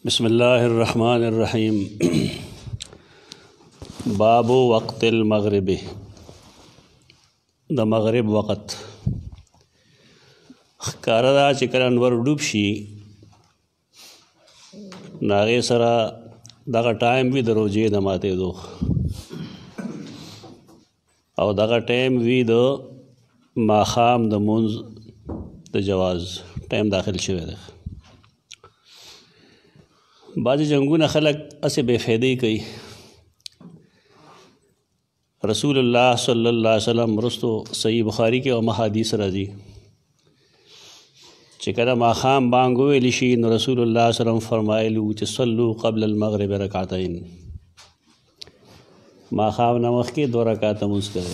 بسم الله الرحمن الرحیم باب وقت المغرب د مغرب وقت ښکاره ده چې کله انور ډوب شي نو هغې سره دغه ټایم وي د روژې د ماتېدو او دغه ټایم وي د ماښام د مونځ د جواز ټایم داخل شوی دی. بعضې جنګونه خلک هسې بې فایدې کوي. رسول الله صلی الله علیه وسلم وروستو صحیح بخاري کې هم حدیث راځي چې کله ماښام بانګ وویلی شي نو رسول الله صلی الله علیه وسلم فرمایلي وو چې صلو قبل المغرب رکعتین، ماښام نه مخکې 2 رکعته لمونځ کوئ.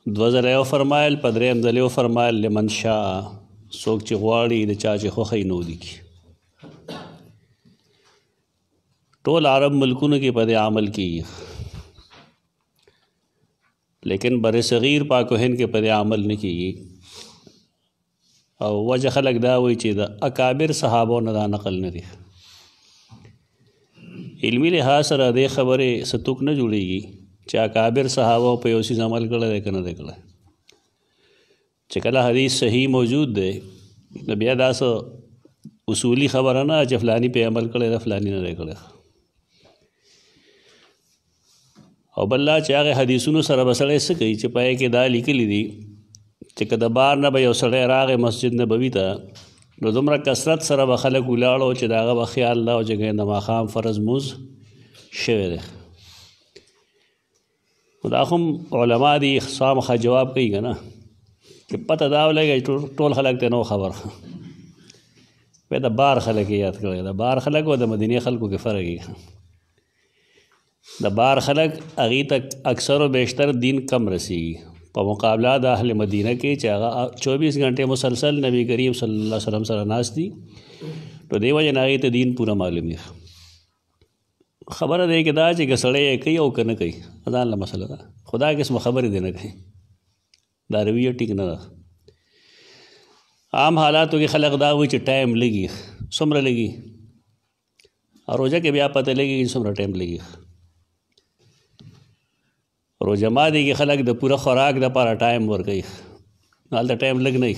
2 ځله یې وفرمایل، په 3م ځل یې وفرمایل لمن شاء، څوک چې غواړي د چا چې خوښه یې نو لیکي. ټول عرب ملکونو کې په دې عمل کېږي، لیکن بر صغیر پاک و هند کې په دې عمل نه کېږي. او وجه خلک دا وایي چې د اکابر صحابو نه دا نقل نه دی. علمي لحاظ سره دې خبرې ستوک نه جوړېږي چې اکابر صحابو په یو څیز عمل کړی دی که نه دی کړی. چې کله حدیث صحیح موجود دی نو بیا دا څه اصولي خبره نه چې فلاني پې عمل کړی دی فلاني نه دی کړی. او بل لا چې هغې حدیثونو سره به سړی څه کوي چې پای کې دا لیکلي دي چې که د بار نه به یو سړی راغی مسجد نبوي ته نو دومره کثرت سره به خلک ولاړو چې د هغه به خیال نه و چې د ماښام فرض مونځ شوی دی. نو دا خو علما دي خامخا جواب کوي که نه چې پته دا ولګي ټول خلک ته نو خبر. بیا د بار خلک یې یاد کړی، د بار خلک او د مدینې خلکو کې فرق یې. د بار خلک هغې ته اکثر و بیشتر دین کم رسیږي په مقابله د اهل مدینه کې چې هغه 24 غنټې مسلسل نبی کریم صلی الله علیه وسلم سره ناست دي. نو دې وجې نه هغې ته دین پوره معلوم وي. خبره دی کې دا چې که سړی یې کوي او که نه کوي ځان له مسله ده، خو دا قسمه خبرې دی نه کوي، دا رویه ټیک نه ده. عام حالاتو کې خلک دا وایي چې ټایم لګي، څومره لګي، او روژه کې بیا پته لګي چې څومره ټایم لګي. روژه ماتي کې خلک د پوره خوراک دپاره ټایم ورکوي، هلته ټایم لږ نه وي.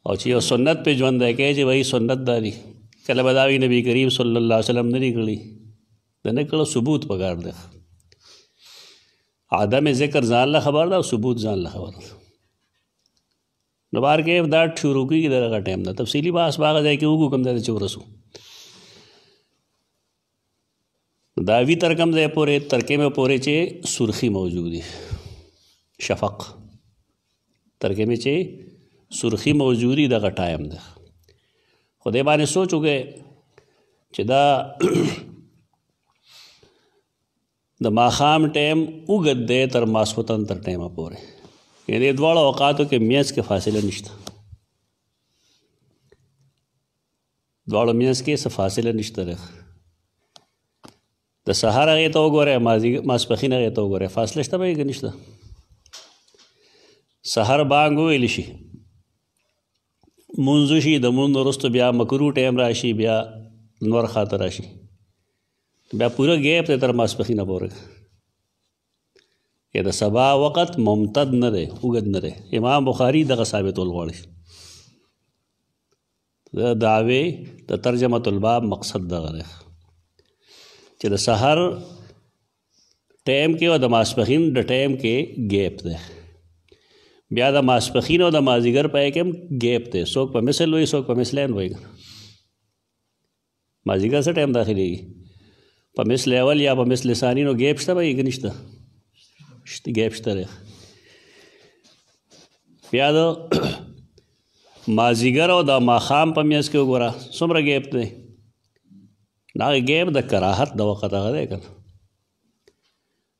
او چې یو سنت پې ژوندی کوي چې وایي سنت دا دي، کله به دا وي نبي کریم صلی الله علیه وسلم نه دي کړي، د نه کړو ثبوت پکار دی. عدم ذکر ځان له خبر ده او ثبوت ځان له خبر ده. نو بار کې دا شروع کېږي د هغه ټایم نه تفصیلي بحث به هغه ځای کې وکړو کوم ځای ته چې ورسو. دا وی تر کم ځای پورې ترکې مې پورې چې سرخي موجودي، شفق ترکې مې چې سرخي موجودي دغه ټایم ده. خو دې باندې سوچ وکړئ چې دا د ماښام ټایم اوږد دی تر ماسخوتن تر ټایمه پورې، یعنې دواړو اوقاتو کې منځ کې فاصله نشته، دواړو منځ کې څه فاصله نشته ده. د سهار هغې ته وګورئ، ماسپښین هغې ته وګورئ، فاصله شته به یې که نشته. سهار بانګ وویلی شي، مونځ وشي، د مونځ وروسته بیا مکرو ټایم راشي، بیا نور خواته راشي، بیا پوره ګیپ دی تر ماسپښینه پورې. یا د سبا وخت ممتد نه دی، اوږد نه دی. امام بخاري دغه ثابتول غواړي. د دعوې د ترجمة الباب مقصد دغه دی چې د سحر ټایم کې او د ماسپښین د ټایم کې ګیپ دی، بیا د ماسپښین او د مازدیګر په کې هم ګیپ دی. څوک په مثل وایي، څوک په مثلین وایي. مازدیګر څه ټایم داخلېږي؟ په مثل اول یا په مثل ثاني. نو ګیپ شته به یې که نشته؟ ګیپ شته دی. بیا د مازدیګر او د ماښام په منځ کې وګوره څومره ګیپ دی. هغه ګیپ د کراهت د وخت هغه دی که نه،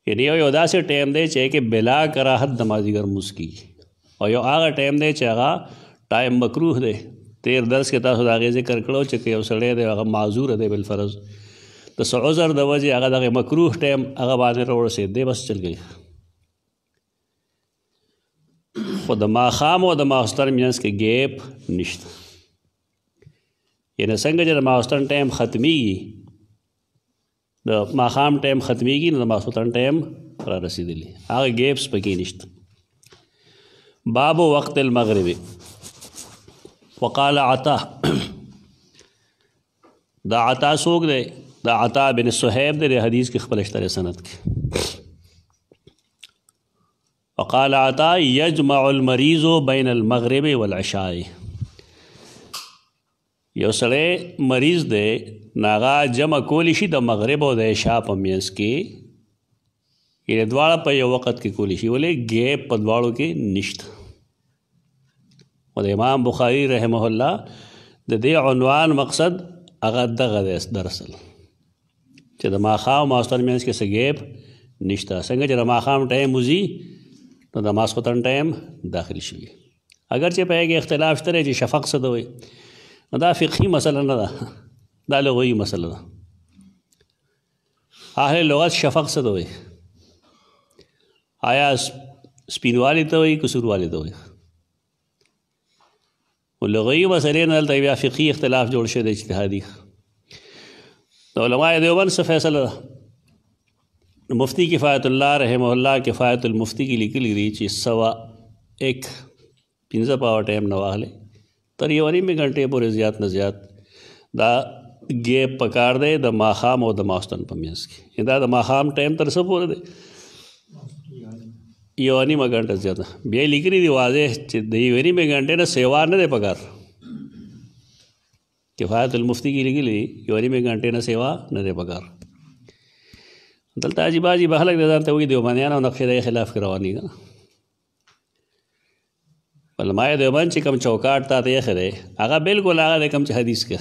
یعنې یو داسې ټایم دی چې کې بلا کراهت د مازدیګر مونځ کېږي، او یو هغه ټایم دی چې هغه ټایم مکروه دی. تیر درس کې تاسو د هغې ذکر کړو چې که یو سړی دی هغه معذور دی بالفرض، د څه عذر د وجې هغه دغه مکروه ټایم هغه باندې راورسېد دی، بس چل گئی. خو د ماښام او د ماخوستن منځ کې ګیپ نشته. یعنی څنګه چې د ماخوستن ټایم ختمیږي د ماښام ټایم ختمیږي نو د ماخوستن ټایم را رسېدلی هغه ګیپس پکې نشته. باب وقت المغرب. وقال عطا دا عطا څوک دی؟ دا عطا بن صہیب دی. حدیث کې خپل اشتر سند کې وقال عطا یجمع المریض بین المغرب والعشاء. یو سړی مریض دی ناغا جمع کولی شي د مغرب او د عشاء په منځ کې، یعنې دواړه په یو وخت کې کولی شي، ولې ګیپ په دواړو کې نشته. او د امام بخاري رحمه الله د دې عنوان مقصد هغه دغه دی دراصل چې د ماښام او ماسخوتن منځ کې څه ګیپ نشته. څنګه چې د ماښام ټایم وځي نو د ماسخوتن ټایم داخل شي. اگر چې په هغې کې اختلاف شته دی چې شفق څه ته وایي، نو دا فقهي مسله نه ده، دا لغوي مسله ده. اهل لغت شفق څه ته وایي؟ آیا سپینوالی ته وایي که سوروالی ته وایي؟ لغوي مسلې نه دلته بیا فقهي اختلاف جوړ شوی دی اجتهادي. د علماء دیوبند څه فیصله ده؟ مفتی کفایت الله رحمه الله کفایت المفتی کې لیکلي دي چې 1:15 پاوه ټایم نه واخلې تر 1.5 غنټې پورې زیات نه زیات دا ګیپ پکار دی د ماښام او د ماخوستن په منځ کې. دا د ماښام ټایم تر څه پورې دی؟ 1.5 غنټه زیاته. بیا لیکلي دي واضح چې د 1.5 غنټې نه سیوا نه دی پکار. کفایت المفتی کې لیکلي دي 1.5 غنټې نه سیوا نه دی پکار. دلته عجیب عجیب خلک د ځان ته وایي دیوبندیان او نقشې د خلاف کې رواني که علماء دیوبند چې کوم چوکاټ تا ته ایښی دی هغه بلکل هغه دی کوم چې حدیث کې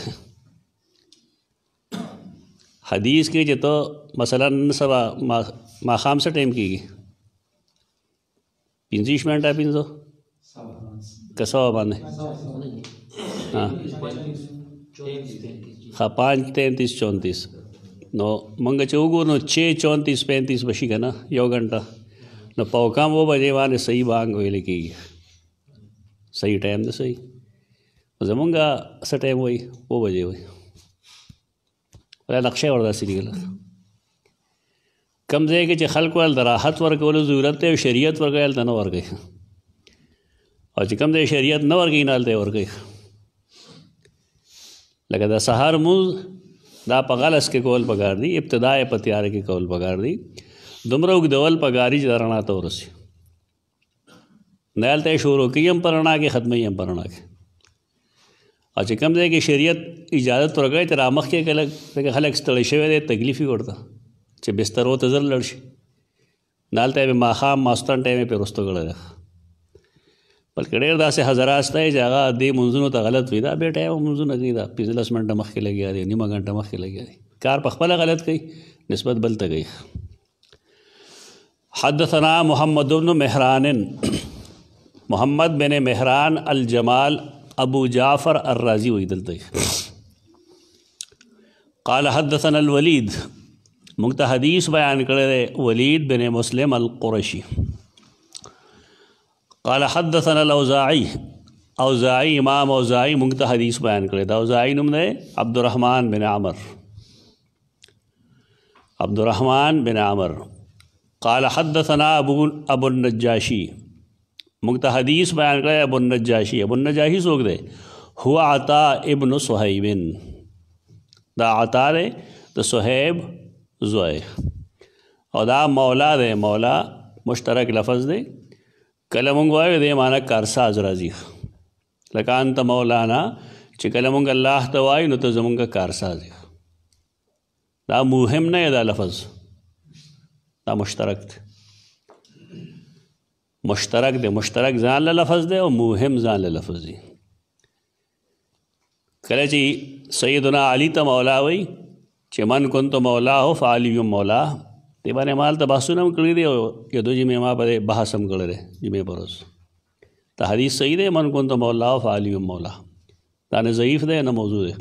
حدیث کې چې ته مثلا نن سبا ماښام څه ټایم کېږي 25 منټه 500 که سوه باندې 5:33-34 نو مونږ چې وګورو نو 6:34-35 به شي که نه 1 غنټه نو په کم 2 بجې باندې صحیح بانګ ویلی کېږي. صحیح ټایم دی صحیح. زمونږ څه ټایم وایي 2 بجې وایي. ولا نقشه ورداسې لیکله کم ځای کې چې خلکو ول د راحت ورکولو ضرورت دی او شریعت ورکوي هلته نه ورکوي، او چې کم ځای شریعت نه ورکوي نه هلته یې ورکوي. لکه د سهار مونځ دا په غلس کې کول پکار دي، ابتدا یې په تیاره کې کول پکار دي، دومره اوږدول پکار دي چې د رڼا ته ورسي. نه هلته یې شروع کوي هم په رڼا کې ختموي هم په رڼا کې. او چې کوم ځای کې شریعت اجازت ورکوي ته رامخکې لکه خلک ستړی شوی دی تکلیف یې ورته چې بسترو ته زر لړ شي، نه هلته یې ماښام ماسخوتن ټایم یې پرې وروسته کړی دی. بلکې ډېر داسې حضرات شته چې هغه دې منځونو ته غلط وي، دا بې ټایمه منځونه کوي، دا 15 منټه مخکې لګیا دی، 1/2 غنټه مخکې لګیا دی، کار په خپله غلط کوي نسبت بل ته کوي. حدثنا محمد بن مهران محمد بن مهران الجمال ابو جعفر الرازی وی دلته قال حدثنا الولید موږ ته حدیث بیان کړی دی ولید بن مسلم القرشی. قال حدثنا الاوزاعی اوزاعی امام اوزاعی موږ ته حدیث بیان کړی دی. اوزاعی نوم دی عبدالرحمن بن عمر عبدالرحمن بن عمر. قال حدثنا ابو النجاشی موږ ته حدیث بیان کړی ابو النجاشی. ابو النجاشی څوک دی؟ هو عطا ابن صہیب، دا عطا دی د صہیب زوی، او دا مولا دی. مولا مشترک لفظ دی، کله مونږ وایو دی معنی کارساز راځي، لکه انت مولانا چې کله مونږ الله ته وایو نو ته زمونږ کارساز یې. دا مهم نه دی دا لفظ، دا مشترک دی. مشترک دی، مشترک ځان له لفظ دی او مهم ځان له لفظ دی. کله چې سیدنا علی ته مولا وایي چې من کنت مولاه فعلی مولا، دې باندې مال ته بحثونه هم کړي دي او یو دو جمعې ما باندې بحث هم کړی دی جمعې په ورځ. دا حدیث صحیح دی من کنت مولاه فعلی مولا، دا نه ضعیف دی نه موضوع دی،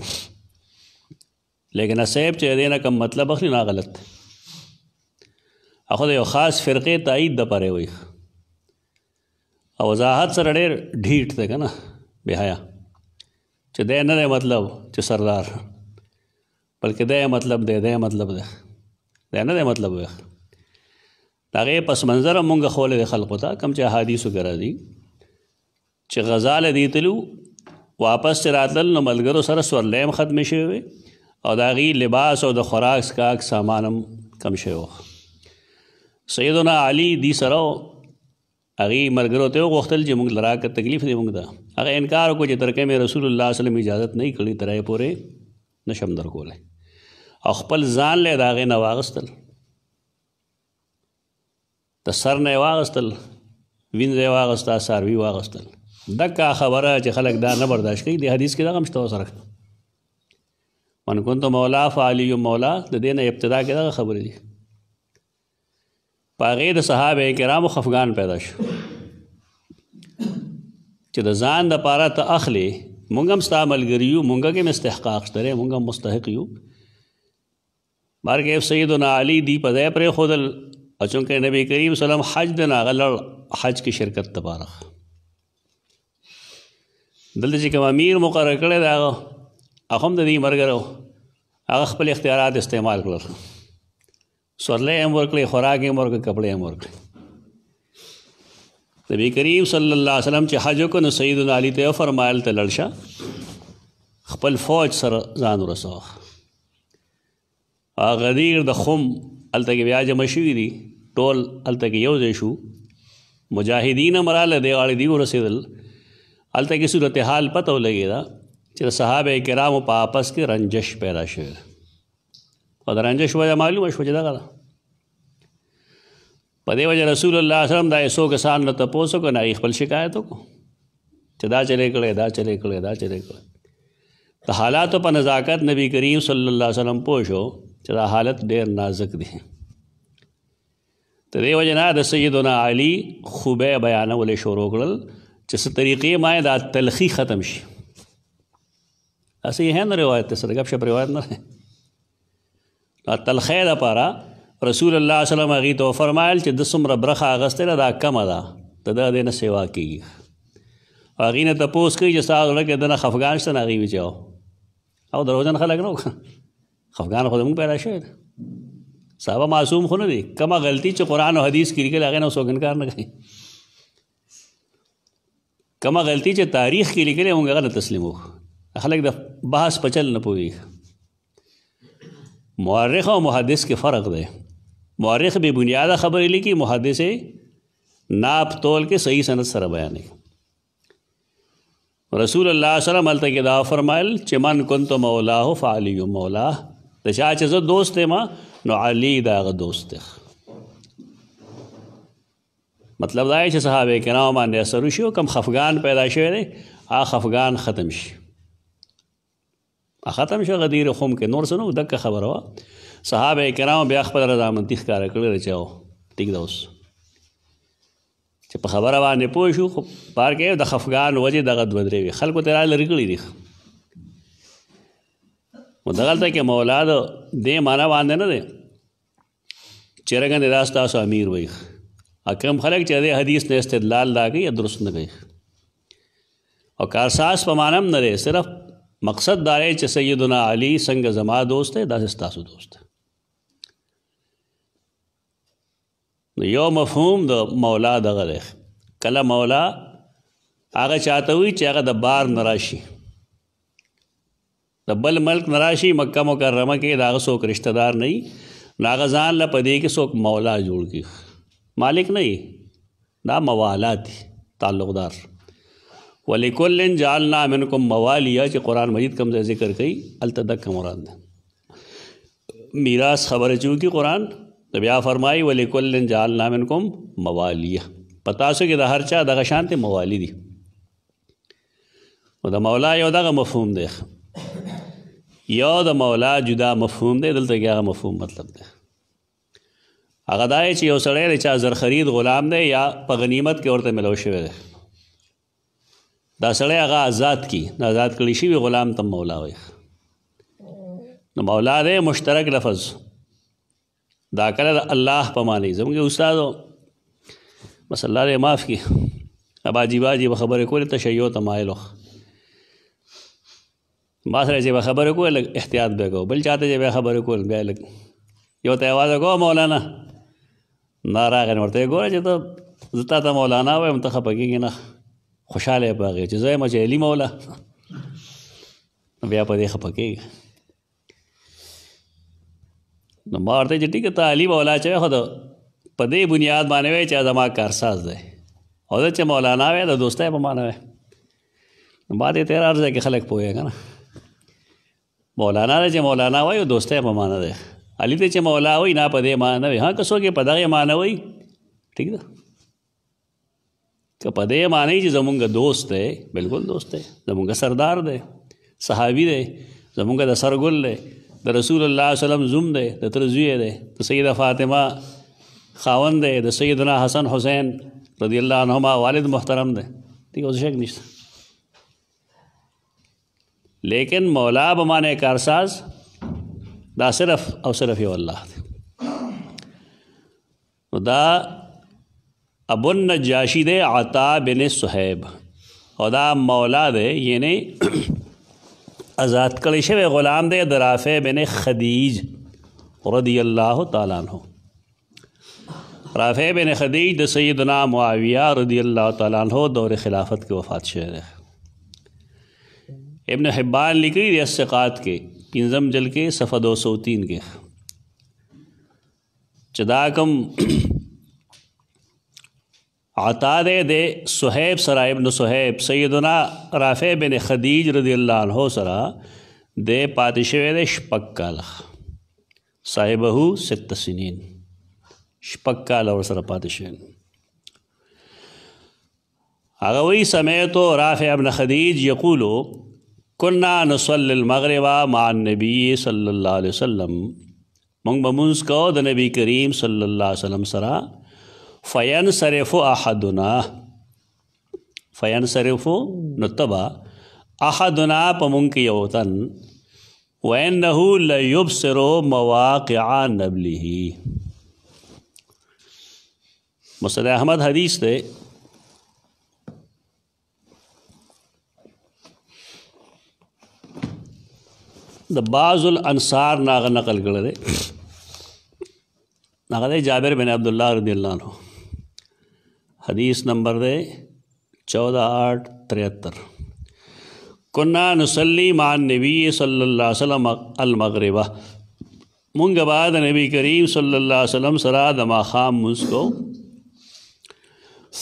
لیکن صاحب چې دې نه کم مطلب اخلي نه غلط دی. اخو د یو خاص فرقې تایید د پاره وایي او وضاحت سره ډېر ډھیټ دی که نه بې حیا. چې دی نه دی مطلب چې سردار، بلکې دی مطلب دی، دی مطلب دی، دی نه دی مطلب دی. د هغې پس منظر هم مونږ ښولی دی خلقو ته، کوم چې احادیثو کې راځي چې غزا له دې تلو، واپس چې راتلل نو ملګرو سره سورلی هم ختمې شوې وې او د هغې لباس او د خوراک څښاک سامان هم کم شوی و. سیدنا علي دې سره هغې ملګرو ته وغوښتل چې موږ له راکړه تکلیف دی موږ ته. هغه انکار وکړو چې تر کومې رسول الله صلی الله علیه وسلم اجازت نه کړي تر هغې پورې نشم درکولی، او خپل ځان له د هغې نه واغستل، د سر نه یې واغستل، وینځه یې واغسته، څاروي واغستل. دکه خبره چې خلک دا نه برداشت کوي، د حدیث کې دغه هم شته ورسره، من كنت مولا فعلی مولا، د دې نه ابتدا کې دغه خبرې دي. په هغې د صحابه کرامو خفګان پیدا شو چې د ځان دپاره ته اخلې، مونږ هم ستا ملګري یو، مونږ کې هم استحقاق شته دی، مونږ هم مستحق یو. بارکیف سیدنا علي دی په ځای پرېښودل، او چونکې نبی کریم صلی الله علیه وسلم حج د هغه لړ حج کې شرکت دپاره دلته چې کوم امیر مقرر کړی دی هغه هم د دې ملګرو هغه خپل اختیارات استعمال کړل، سورلی هم ورکړې، خوراک هم ورکړې، کپړې هم ورکړې. نبی کریم صلی الله علیه وسلم چې حج وکړو نو سیدنا علي ته فرمایل ته لړ شه، خپل فوج سره ځان ورسوه. غدیر د خم هلته کې بیا جمع شوي دي، ټول هلته کې یو ځای شو، مجاهدین هم راغله، دې غاړې دي ورسېدل. هلته کې صورتحال پته ولګېده چې د صحابه کرامو په آپس کې رنجش پیدا شوې ده، او د رنجش وجه معلومه شوه چې دغه ده. په دې وجه رسول الله صلی الله علیه وسلم دا یې څو کسان نه تپوس وکړو، نه یې خپل شکایت وکړو چې دا چلې کړی، دا چلې کړی، دا چلې کړی. د حالاتو په نزاکت نبی کریم صلی الله علیه وسلم پوه شو چې دا حالت ډېر نازک دی. د دې وجه نه د سیدنا علي خوبۍ بیانولې شروع کړل چې څه طریقې ما دا تلخي ختم شي. اصل یې نه روایت ته سره ګپ شپ روایت نه دی. تلخۍ دپاره رسول الله صلی الله علیه وسلم هغې ته وفرمایل چې د څومره برخه اخیستې ده دا کمه ده، د ده دې نه سیوا کېږي. هغې نه تپوس کوي چې ستا زړه کې ده نه خفګان شته، نه هغې وي چې او دروغجن خلک نه خفګان خو زموږ پیدا شوی ده. صحابه معصوم خو نه دي، کومه غلطي چې قرآن او حدیث کې لیکلې هغې نه څوک انکار نه کوي، کومه غلطي چې تاریخ کې لیکلې موږ هغه نه تسلیم وکړو. خلک د بحث په چل نه پوهېږي. مورخ او محدث کې فرق دی. مورخ بې بنیاده خبرې لیکي، محدث ناپ تول کې صحیح سند سره بیانوي. رسول الله صلی الله علیه وسلم هلته کې دا فرمایل چې من کنت مولاه فعلی مولاه، د چا چې زه دوست یم نو علي د هغه دوست دی. مطلب دا دی چې صحابه کرامو باندې اثر وشي او کوم خفګان پیدا شوی دی هغه خفګان ختم شي. ختم شو غدیر خم کې نور څه نه و، دکه خبره وه. صحابه کرامو بیا خپل رضامندي ښکاره کړې ده چې ټیک ده اوس چې په خبره باندې پوه شو. خو بار کې د خفګان وجې دغه دوه درې وي، خلکو ته را لرې کړي دي. نو دغلته کې مولا د دې معنا باندې نه دی چې رګندې دا ستاسو امیر وي. کوم خلک چې د حدیث نه استدلال دا کوي درست نه کوي، او کارساز په معنا هم نه دی، صرف مقصد دا دی چې سیدنا علي څنګه زما دوست دی داسې ستاسو دوست دی. نو یو مفهوم د مولا دغه دی، کله مولا هغه چاته وي چې هغه د بار نه راشي، د بل ملک نه راشي، مکه مکرمه کې د هغه څوک رشته دار نه وي، نو هغه ځان له په دې کې څوک مولا جوړ کړي، مالک نه وي، دا موالات دي، تعلقدار. ولکل جعلنا منکم موالیا چې قرآن مجید کوم ځای ذکر کوي هلته دکه مراد ده. میراث خبره چې وکړي قرآن نو بیا فرمایي ولکل جعلنا منکم موالیه، په تاسو کې د هر چا دغه شانتې موالی دي. نو د مولا یو دغه مفهوم دی، یو د مولا جدا مفهوم دی، دلته کې هغه مفهوم مطلب دی. هغه دا چې یو سړی د چا زرخرید غلام دی یا په غنیمت کې ورته ملو شوی دی، دا سړی هغه آزاد کی، آزاد کړی شوي غلام ته مولا وایي. نو مولا دی مشترک لفظ، دا کله د الله په معنی. زموږ استادو بس الله دې معاف کړي، اب عجیب عجیب خبرې کولې، تشیع ته مایل ما سره چې به خبرې کوې لږ احتیاط به کوو، بل چاته چې به خبرې کول بیا لږ یو ته یې آواز وکړو مولانا نه راغی، نو ورته یې ګوره چې ته زه تا ته مولانا وایم ته خفه کېږې نه، خوشحاله یې په هغې چې زه یم چې علي مولا، بیا په دې خفه کېږي. نو ما ورته چې ټیک ته علي مولا چې خو د په دې بنیاد باندې وایي چې زما کارساز دی، او زه چې مولانا وی د دوستۍ په معنی وی. نو ما دې تېره عرضه کې خلک پوهېږي که نه، مولانا دی چې مولانا وایي دوستۍ په معنی دی، علي ته چې مولا وایي نه په دې معنی نه وي. ها که څوک یې په دغې معنی وایي ټیک ده، که په دې معنی چې زمونږ دوست دی بلکل دوست دی، زمونږ سردار دی، صحابي دی، زمونږ د سرګل دی، د رسول الله صلی الله علیه وسلم زوم دی، د تره زوی دی، د سیده فاطمه خاوند دی، د سیدنا حسن حسین رضی الله عنهما والد محترم دی، ٹھیک ہے، اس شک نشته. لیکن مولا بمانے کارساز دا صرف او صرف یو الله دی. دا ابو النجاشی دے عطا بن صہیب، او دا مولا دے یعنی آزاد کړی شوی غلام دی د رافع بن خدیج رضی اللہ تعالیٰ عنہ. رافع بن خدیج د سیدنا معاویہ رضی اللہ تعالیٰ عنہ دور خلافت کے وفات شوی دی. ابن حبان لکھی دی الثقات کے 5 جلد کے صفحہ 203 کے چدا کم عطا دے صہیب سرا ابن صہیب سیدنا رافع بن خدیج رضی اللہ عنہ سرا دے پاتشوی دے شپک کالا صاحبہو 6 سنین شپک کالا اور سرا پاتشوی. اگوی سمیتو رافع بن خدیج یقولو کننا نصلی المغرب مع النبی صلی اللہ علیہ وسلم، منگ بمنز کو دا نبی کریم صلی اللہ علیہ وسلم سرا فینصرف احدنا فینصرف نتبا احدنا پمنگ یوتن وَإِنَّهُ لَيُبْصِرُ مَوَاقِعَ نَبْلِهِ. مسند احمد حدیث دے دا بعض الانصار ناغ نقل کرده ناغ دے جابر بن عبداللہ رضی اللہ عنہ، حدیث نمبر دے 14,873. کننا نصلی مع النبی صلی اللہ علیہ وسلم المغربہ، منگ بعد نبی کریم صلی اللہ علیہ وسلم سرا دما خام منس کو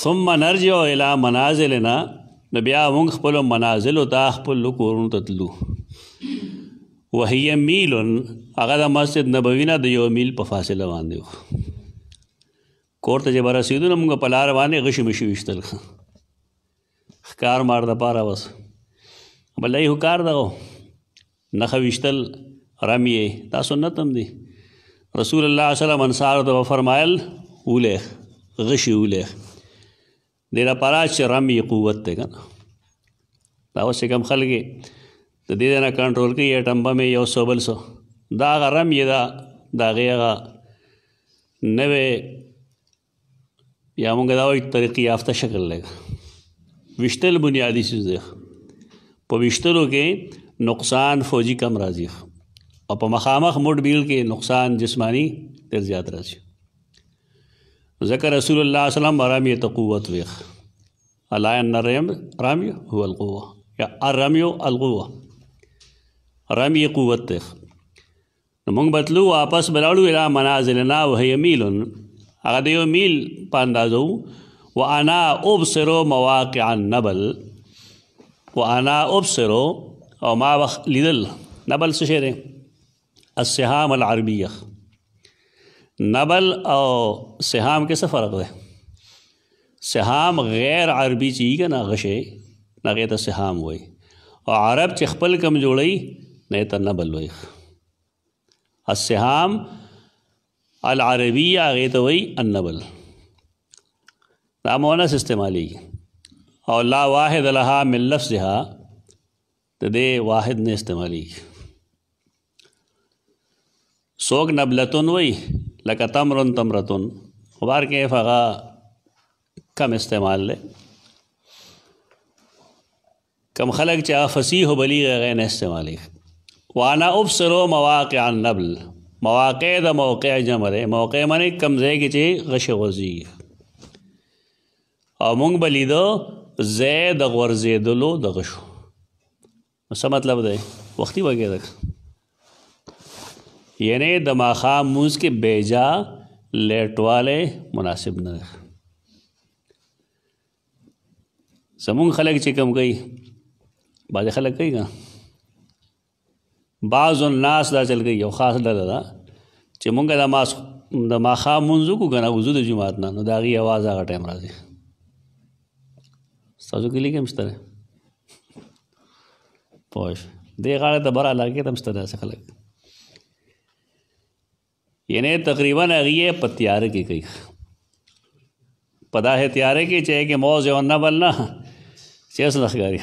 ثم نرجع الى منازلنا، نبیا منگ خپل منازل تا خپل کورن تتلو وهي میل هغه د مسجد نبوی نه د یو میل په فاصله باندې و. کور ته چې به رسېدو نو موږ په لاره باندې غشي مشي ویشتل، ښکار مار دپاره بس بله یې خو کار دغه نښه ویشتل رمیې دا سنت هم دی. رسول الله صلی الله انصارو ته وفرمایل ولیخ غشي ولیخ دې دپاره چې رمی قوت دی که نه. دا اوس چې کوم خلک د دې نه کنټرول کوي ټمبه مې یو سو بل سو دا هغه رمې ده د هغې هغه نوې یا مونږ دا وایو طریقې یافته شکل لږ ویشتل بنیادي چیز دی. په ویشتلو کې نقصان فوجي کم راځي او په مخامخ موډ بیل کې نقصان جسمانی ډېر زیات راځي. ذکر رسول الله صلی الله علیه وسلم رمي ته قوت ویخ الا ان الرمي هو القوه یا الرمي القوه، رمی قوت تخ. مونږ بتلو واپس بلاړو الى منازلنا وهي میل، هغه د یو میل په اندازو وانا ابصر مواقع النبل، وانا ابصر او ما لیدل نبل څه شی دی السهام العربیه. نبل او سهام کې څه فرق دی؟ سهام غیر عربي چی که نه غشی هغې ته سهام وایي، او عرب چې خپل کم جوړی نه ته نبل وایي. السهام العربیه هغې ته وایي النبل. دا مونث استعمالیږي او لا واحد لها من لفظها د دې واحد نه استعمالیږي. څوک نبلتون وایي لکه تمرن تمرتون، غبار کیف هغه کم استعمال لے. کم خلق چې فصیح و بلیغ غیر نه استعمالی. وانا ابصرو مواقع النبل، مواقع د موقع جمع دی. موقع منی کم ځای کې چې غش غوځي، او مونږ به لیدو ځای د غورځېدلو د غشو. څه مطلب دی؟ وختي وګېده، یعنی د ماښام مونځ کې بیجا لیټوالی مناسب نه دی. زمونږ خلک چې کم کوي، بعضې خلک کوي که بعض الناس دا چل کوي، یو خاص ډله ده چې مونږ د ماښام مونځ وکړو که نه وضو د جومات نه، نو د هغې اواز هغه ټایم راځي. ستاسو کلي کې هم شته دی؟ پوه شوې؟ دې غاړې ته بر علاقې ته هم شته داسې خلک، یعنی تقریباً هغې په تیاره کې کوي، په داسې تیاره کې چې کې موضع النبل نه چې اوس نه ښکاري.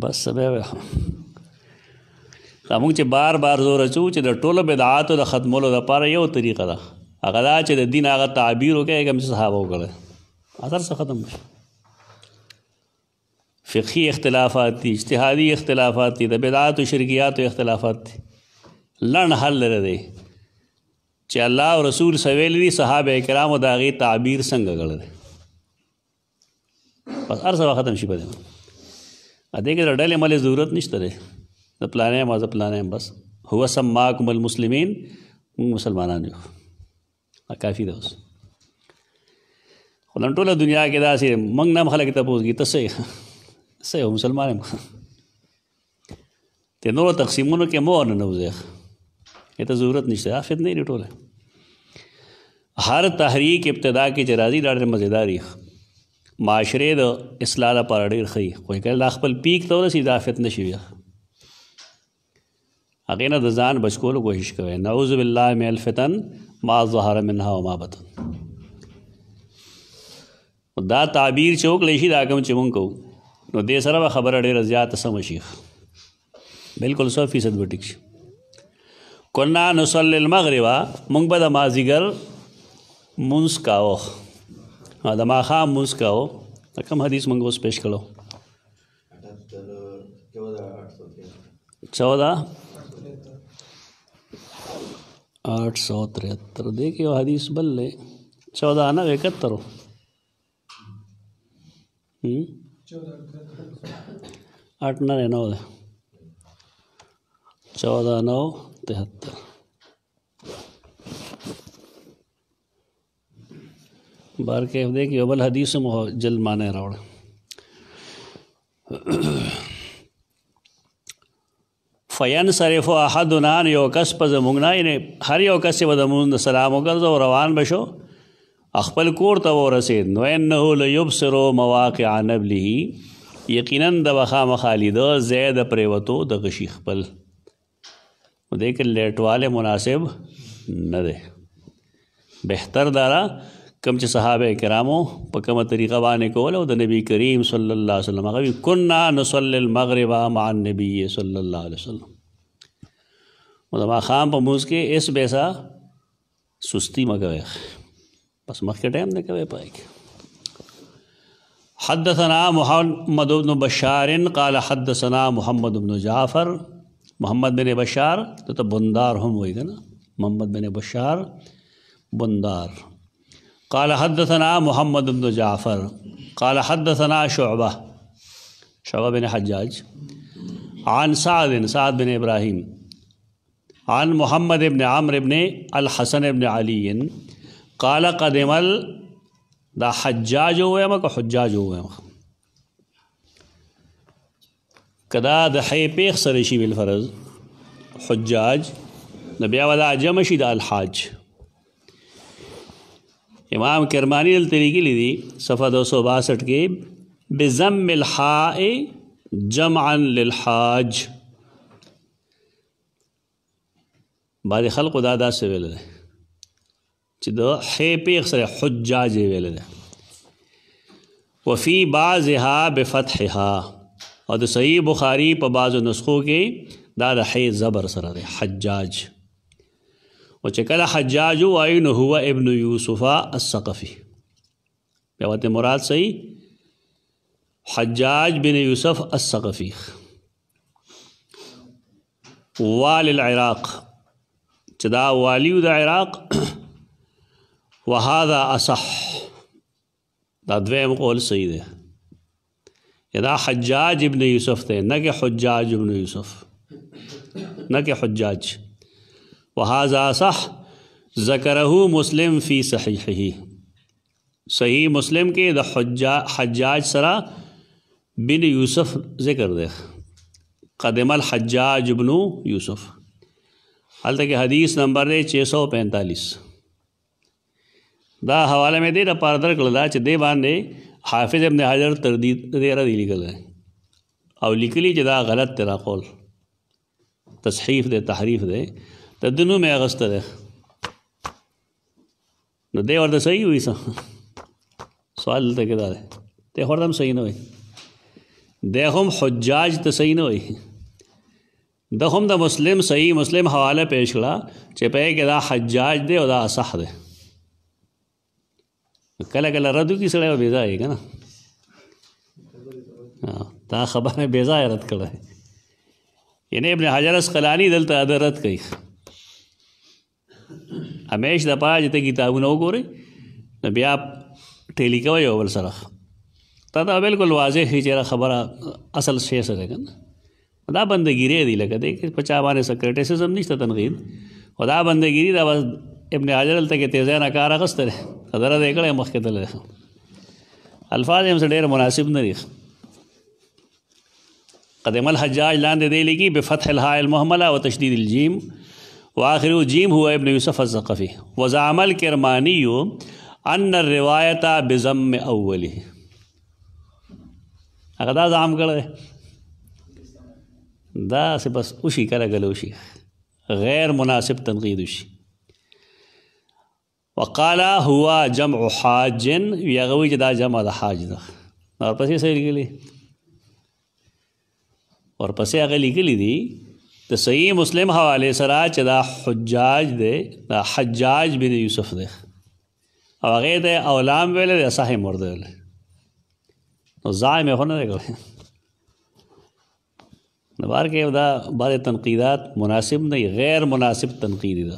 بس بیا موږ چې بار بار زور اچو چې د ټولو بدعاتو د ختمولو دپاره یو طریقه ده، هغه دا چې د دین هغه تعبیر وکړي کوم چې صحابه وکړی، اثر څه ختم شي. فقهي اختلافات دي، اجتهادي اختلافات دي، د بدعاتو شرکیاتو اختلافات دي. لنډ حل لري دی چې الله او رسول سویل دي، صحابه کرامو د هغې تعبیر څنګه کړی دی، بس هر څه ختم شي په دې. دې کې د ډلې ملې ضرورت نشته دی، د پلانې ما زه پلانې بس هو سماکم المسلمین، موږ مسلمانان یو، کافي ده. اوس خو نن ټوله دنیا کې داسې موږ نه هم خلک تپوس کوي ته څه یو مسلمان یم، د نورو تقسیمونو کې مو نه نوځي، ته ضرورت نشته، فتنې دي ټوله. هر تحریک ابتدا کې چې راځي دا ډېر مزېدار وي، معاشرې د اصلاح لپاره ډېر ښه وي، خو کله دا خپل پیک ته ورسېږي دا فتنه شي بیا، هغې نه د ځان بچ کولو کوشش کوئ. نعوذ بالله من الفتن ما ظهر منها وما بطن. دا تعبیر چې وکړی شي دا کوم چې مونږ کوو، نو دې سره به خبره ډېره زیاته سمه شي، بلکل 100% به ټیک شي. کنا نصلی المغرب، مونږ به د مازدیګر مونځ کاوه، د ماښام مونځ کاوه. کوم حدیث مونږ اوس پیش کړو؟ 14,873 دې کې یو حدیث بل دی 14,971 8,9 ده 14,973 بار کې دې کې یو بل حدیث مو جل معنی راوړ. فینصرف احدنا، یو کس په زموږ نه، یعنې هر یو کس چې به د مونځ سلام وګرځو روان به شو، خپل کور ته ورسېد. نو انه لیبصر مواقع نبله، یقینا د به خامخا لیده ځای د پرېوتو د غشي خپل. دې کې لیټوالی مناسب نه دی. بهتر دا ده کوم چې صحابه کرامو په کومه طریقه باندې کول، او د نبی کریم صلی الله علیه وسلم هغه کنا نصلی المغرب مع النبی صلی الله علیه وسلم. او د ماښام په مونځ کې اس بیسا سستی مه کوئ، بس مخکې ټایم نه کوئ پای کې. حدثنا محمد بن بشار قال حدثنا محمد بن جعفر، محمد بن بشار ته بندار هم وایي که نه، محمد بن بشار بندار. قال حدثنا محمد بن جعفر قال حدثنا شعبة بن حجاج عن سعد بن إبراهيم عن محمد بن عمرو بن الحسن بن علي قال قدم دا حجاج ويما که حجاج ويما کدا د حی پیخ سره شي بالفرض حجاج نبي ودا جمع شي د الحاج. امام کرمانی دلته لیکلي دي صفحه 262 کې بضم الحاء جمعا للحاج. بعض خلقو دا داسې ویل دی چې د حی پیخ سره حجاج ویل دی. وفي بعضها بفتحها، او د صحیح بخاری په بعضو نسخو کې دا د حی زبر سره دی حجاج. او چې کله حجاج وایي نو هو ابن یوسف الثقفي بیا ورته مراد صحیح حجاج بن یوسف الثقفي والی العراق چې دا والیو د عراق وهذا اصح دا دویم قول صحیح دی دا حجاج ابن یوسف ته نه کې حجاج ابن یوسف نه کې حجاج وهذا صح ذکره مسلم فی صحیحه صحیح مسلم کې د حجاج سره بن یوسف ذکر دی قدم الحجاج ابن یوسف حالت کہ حدیث نمبر ہے 645 دا حوالہ میں دے دا پاردر کلدا چھ دے باندے حافظ ابن حجر تردید دے را دی لکل ہے او لکلی جدا غلط تیرا قول تصحیف دے تحریف دے تدنو میں اغسط دے نو دے ورد صحیح ہوئی سا سوال تا کدا دے دے وردم صحیح نہ ہوئی دے ہم حجاج تا صحیح نہ ہوئی دا هم دا مسلم صحیح مسلم حوالہ پیش کړه چې په کې دا حجاج دی او دا اصح دی کله کله ردو کی سړی بے ځای کنه دا خبره بے ځای رد کړه یعنی ابن حجر اسقلانی دلته رد کوي همیش د پاره چې کتابونه وګوري نو بیا ټیلی کوي اول سره دا بالکل واضح هي چې خبره اصل شی سره کنه دا بندگیری دی لکه دی چې پچا باندې سکرټیسزم نشته تنقید خدا بندگیری دا ابن حجر ته کې تیزه نه کار اغستره حضرت کړه مخکې تل الفاظ هم ډېر مناسب نه دي قدم الحجاج لاندې دی لګي بفتح الهاء المهمله وتشديد الجيم واخر جيم هو ابن يوسف الثقفي وزعم الكرماني ان الروايه بضم اوله هغه دا زعم کړه دا سے بس اوشی کله کله اوشی غیر مناسب تنقید اوشی وقال هو جمع حاج یغوی چې دا جمع د حاج ده ورپسې صحیح لیکلی ورپسې هغه لیکلی دي د صحیح مسلم حوالې سره چې دا حجاج دی دا حجاج بن یوسف دی او هغې ته اولام ویلی دی صحیح مرد ویلی نو ځای مې خو نه دی کړی نبار کے دا بعض تنقیدات مناسب نہیں غیر مناسب تنقیدی دا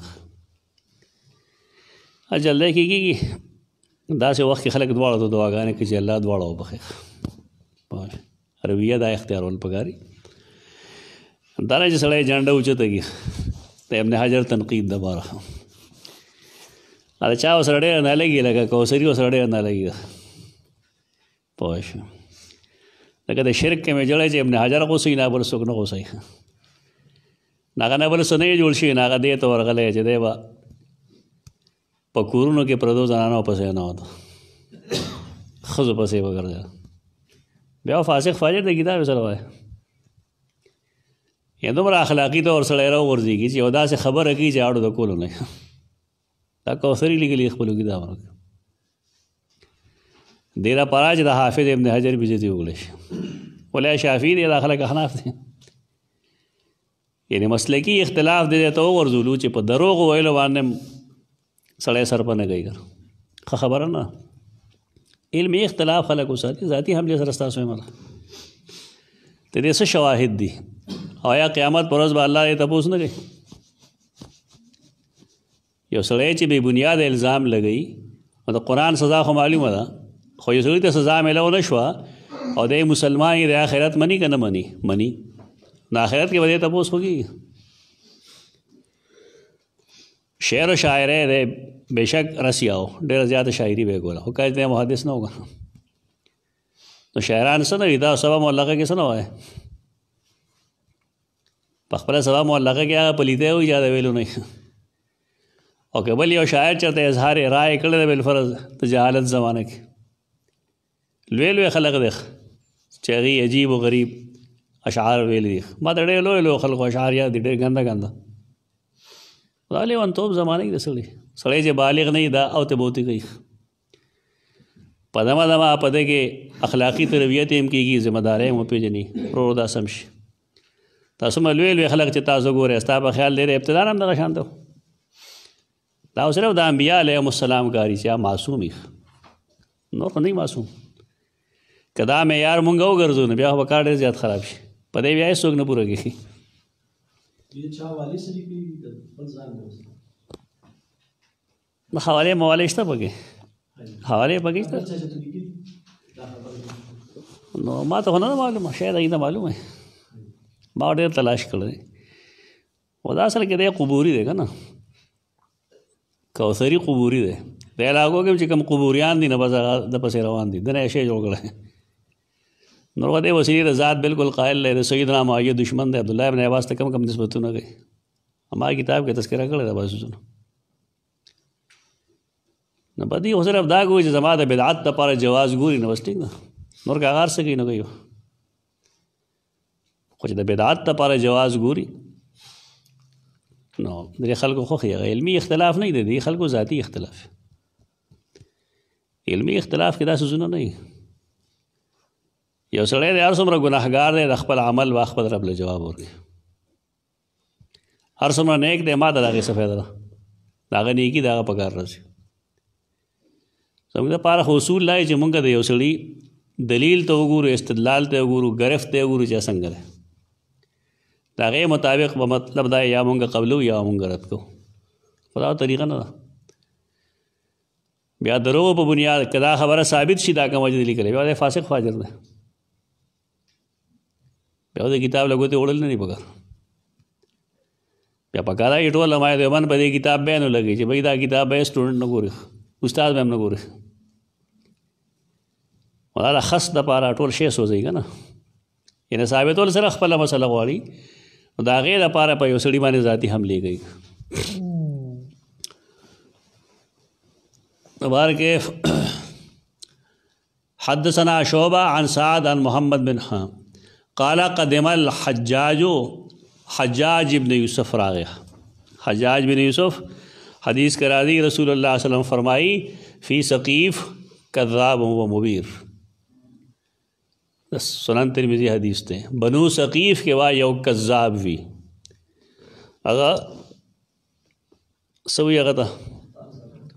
اجل دے کی دا سے وقت خلق دوارا تو دعاگانے کہ اللہ دوارا ہو بخیر رویہ دا اختیار والپگاری دانا جی سڑے جانڈا اوچتا گی تو ابن حجر تنقید دا بارا چاہو سڑے نہ لگی لگا کوسری و سڑے نہ لگی دا پوش لکه د شرک کې مې جوړی چې ابن حجر غوسی نه بل څوک نه غوسی هغه نه بل څه نه جوړ شي نه هغه دې ته ورغلی چې دی به په کورونو کې پردو زنانو پسې نه وته ښځو پسې به ګرځېده بیا فاسق فاجر د کتاب سره وایي یا دومره اخلاقي طور سړی راوغورځېږي چې یو داسې خبره کوي چې اړو د کولو نه دا کوثري لیکلي خپلو کتابونو کې دیرا پارا چې د حافظ ابن حجر بېزتي وکړی شي ولی شافعي دی دا خلک احناف دی یعنی مسلکي اختلاف دی ته وغورځولو چې په دروغ ویلو باندې سړی سر په نه کوي ښه خبره نه علمي اختلاف خلک وساتي ذاتي حملې سره ستاسو عمل د دې څه شواهد دي او یا قیامت پر ورځ به الله یې تپوس نه کوي یو سړی چې بې بنیاد الزام لګوي نو د قرآن سزا خو معلومه ده خو یو سړي ته سزا میلو نه شوه او دی مسلمان یې د آخرت مني که نه مني د آخرت کې به دی تپوس وکړي شعر و شاعری دی بېشک رسیا و ډېره زیاته شاعري به یې کوله خو کله دی محدث نه و که نو شاعران څه نه وي دا سبا معلقه کې څه نه وایي په خپله سبا معلقه کې هغه پلیتی وي چې د ویلو نه او که بل یو شاعر چېرته اظهار رایې کړی دی بالفرض د جهالت زمانه کې لوی لوی خلق دی چې هغې عجیب و غریب اشعار ویلی دي ما ته ډېر لوی لوی خلکو اشعار یاد دي ډېر ګنده ګنده دا لیونتوب زمانه کې د سړی چې بالغ نه وي دا اوتې بوتې کوي په دمه دمه په دې کې اخلاقي تربیت هم کېږي ذمه دارۍ هم وپېژني ورو دا سم شي تاسو لوی لوی خلک چې تاسو ګورئ ستا په خیال ډېر ابتدا هم دغه شان ته دا صرف د انبیاء علیهم السلام کاری چې معصوم وي نور خو نه معصوم که دا معیار مونږ وګرځو نو بیا خو به کار ډېر زیات خراب شي په دې بیا هېڅوک نه پوره کېږي حوالې موالې شته پکې حوالې پکې شته نو ما ته خو نه معلومه شاید هغوی ته معلومه ما ډېر تلاش کړی خو دا اصل کې دی قبوري دی که نه کوثري قبوري دی د علاقو کې چې کوم قبوریان دي نه بس هغه د پسې روان دي دنه یې شی جوړ کړی نور خو دې وسیلې د ذات بالکل قایل دی د سیدنا معاویه دشمن دی عبدالله ابن عباس ته کم کم نسبتونه کوي ما کتاب کې تذکره کړې ده باسوسونه نو په دې خو صرف دا کوي چې زما د بدعت دپاره جواز ګوري نو بس ټیک ده نور که هغه هر څه کوي نو کوي خو چې د بدعت دپاره جواز ګوري نو دې خلکو خوښي هغه علمي اختلاف نه دی دې خلکو ذاتي اختلاف علمي اختلاف کې دا څیزونه نه وي یو سړی دی هر څومره ګناهګار دی د خپل عمل به خپل رب له جواب ورکړي هر څومره نیک دی ما ته د هغې څه فایده ده د هغه نیکي د هغه په کار راځي زموږ دپاره خو اصول دا چې مونږ د یو سړي دلیل ته وګورو استدلال ته وګورو ګرفت ته وګورو چې څنګه دی د هغې مطابق به مطلب دا یا مونږ قبلو یا مونږ رد کوو خو دا طریقه نه ده بیا دروغو په بنیاد که دا خبره ثابت شي دا کوم وجه دی لیکلی بیا دی فاسق فاجر دی بیا د کتاب له ګوتې وړل نه دي پکار بیا پکار دی ټول علماء دیوبند په دې کتاب بیا نه لګي چې بھائی دا کتاب به سټوډنټ نه ګوري استاد به هم نه ګوري دا د خس دپاره ټول شی سوځوي که نه یعنې ثابتول سره خپله مسله غواړي نو د هغې دپاره په یو سړي باندې ذاتي حملې کوي بارکیف حدثنا شعبہ عن سعد عن محمد بن حام قال قدم الحجاج حجاج ابن یوسف راغ حجاج بن یوسف حدیث کرا دی رسول اللہ علیہ وسلم فرمائی فی ثقیف کذاب و مبیر سنن ترمذی حدیث تے بنو ثقیف کے وا یو کذاب وی اگا سوی اگا تا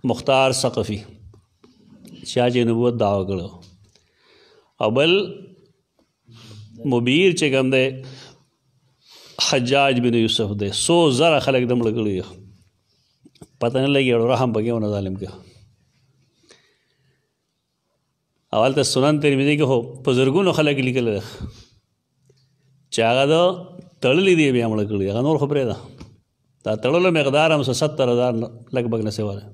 مختار ثقفی چا چې نبوت دعوه کړو او بل مبیر چې کوم دی حجاج بن یوسف دی 100,000 خلک د مړه کړي پته نه لګي اړو رحم پکې ونه ظالم کې اول ته سنن ترمذی کې هو په زرګونو خلک لیکل چې هغه د تړلې دی بیا مړه کړي هغه نور خبره ده دا تړلو مقدار هم 70,000 لګبګ نه سیواله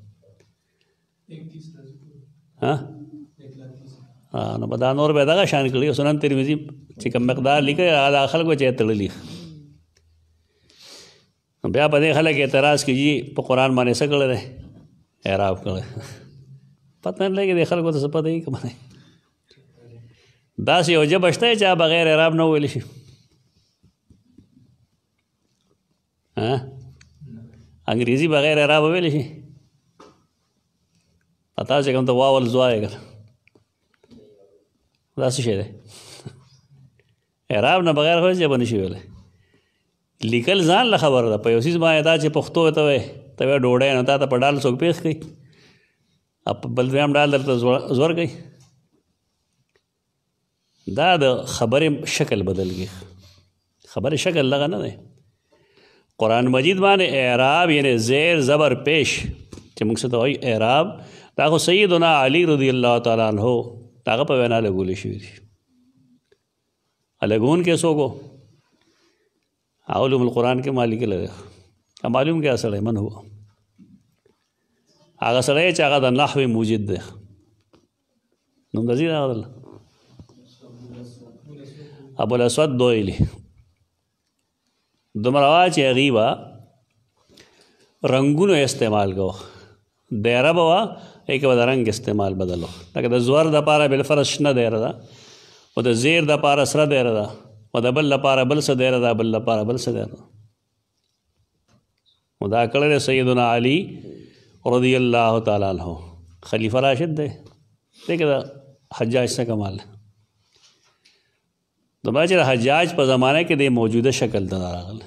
نو په دا نور به دغه شان کړي سنن ترمذی چې کوم مقدار لیکي هغه خلکو چې تړلي بیا په دې خلک اعتراض کوي په قرآن باندې څه کړی دی اعراب کړی پته نه لګي د خلکو ته څه پته وي که نه داسې یو ژبه شته چې بغیر اعراب نه وویلی شي انګریزي بغیر اعراب وویلی شي پتا چې کوم ته واول زوایې که دا څه شی دی اعراب نه بغیر خو ژبه نشي ویلی لیکل ځان له خبره ده په یو څیز باندې دا چې پښتو ته وایې ته وایې ډوډۍ نو تا ته په ډال څوک پېښ کوي بل دویم ډال درته زور کوي دا د خبرې شکل بدل کړي خبرې شکل دغه نه دی قرآن مجید باندې اعراب یعنی زیر زبر پیش چې موږ څه ته وایي اعراب دا خو سیدنا علی رضی الله تعالی عنہ هغه په وینا لګولې شوي دي لګون کې څوک علوم القرآن کې مالک لري معلوم کې سړی من هو هغه سړی چې هغه د نحو موجد دی نوم د ځای راغلی ابوالاسود دویلي دومره وه چې هغې به رنګونو استعمال کوه دیره به وه هغې کې به د رنګ استعمال بدل و لکه د زور دپاره بالفرض شنه دیره ده او د زیر دپاره سره دیره ده او د بل لپاره بل څه دیره ده بل لپاره بل څه دیره ده نو دا کړی دی سیدنا علی رضی الله تعالی عنہ خلیفہ راشد دی دی که د حجاج څه کمال دی دومره چې د حجاج په زمانه کې د موجوده شکل ته راغلی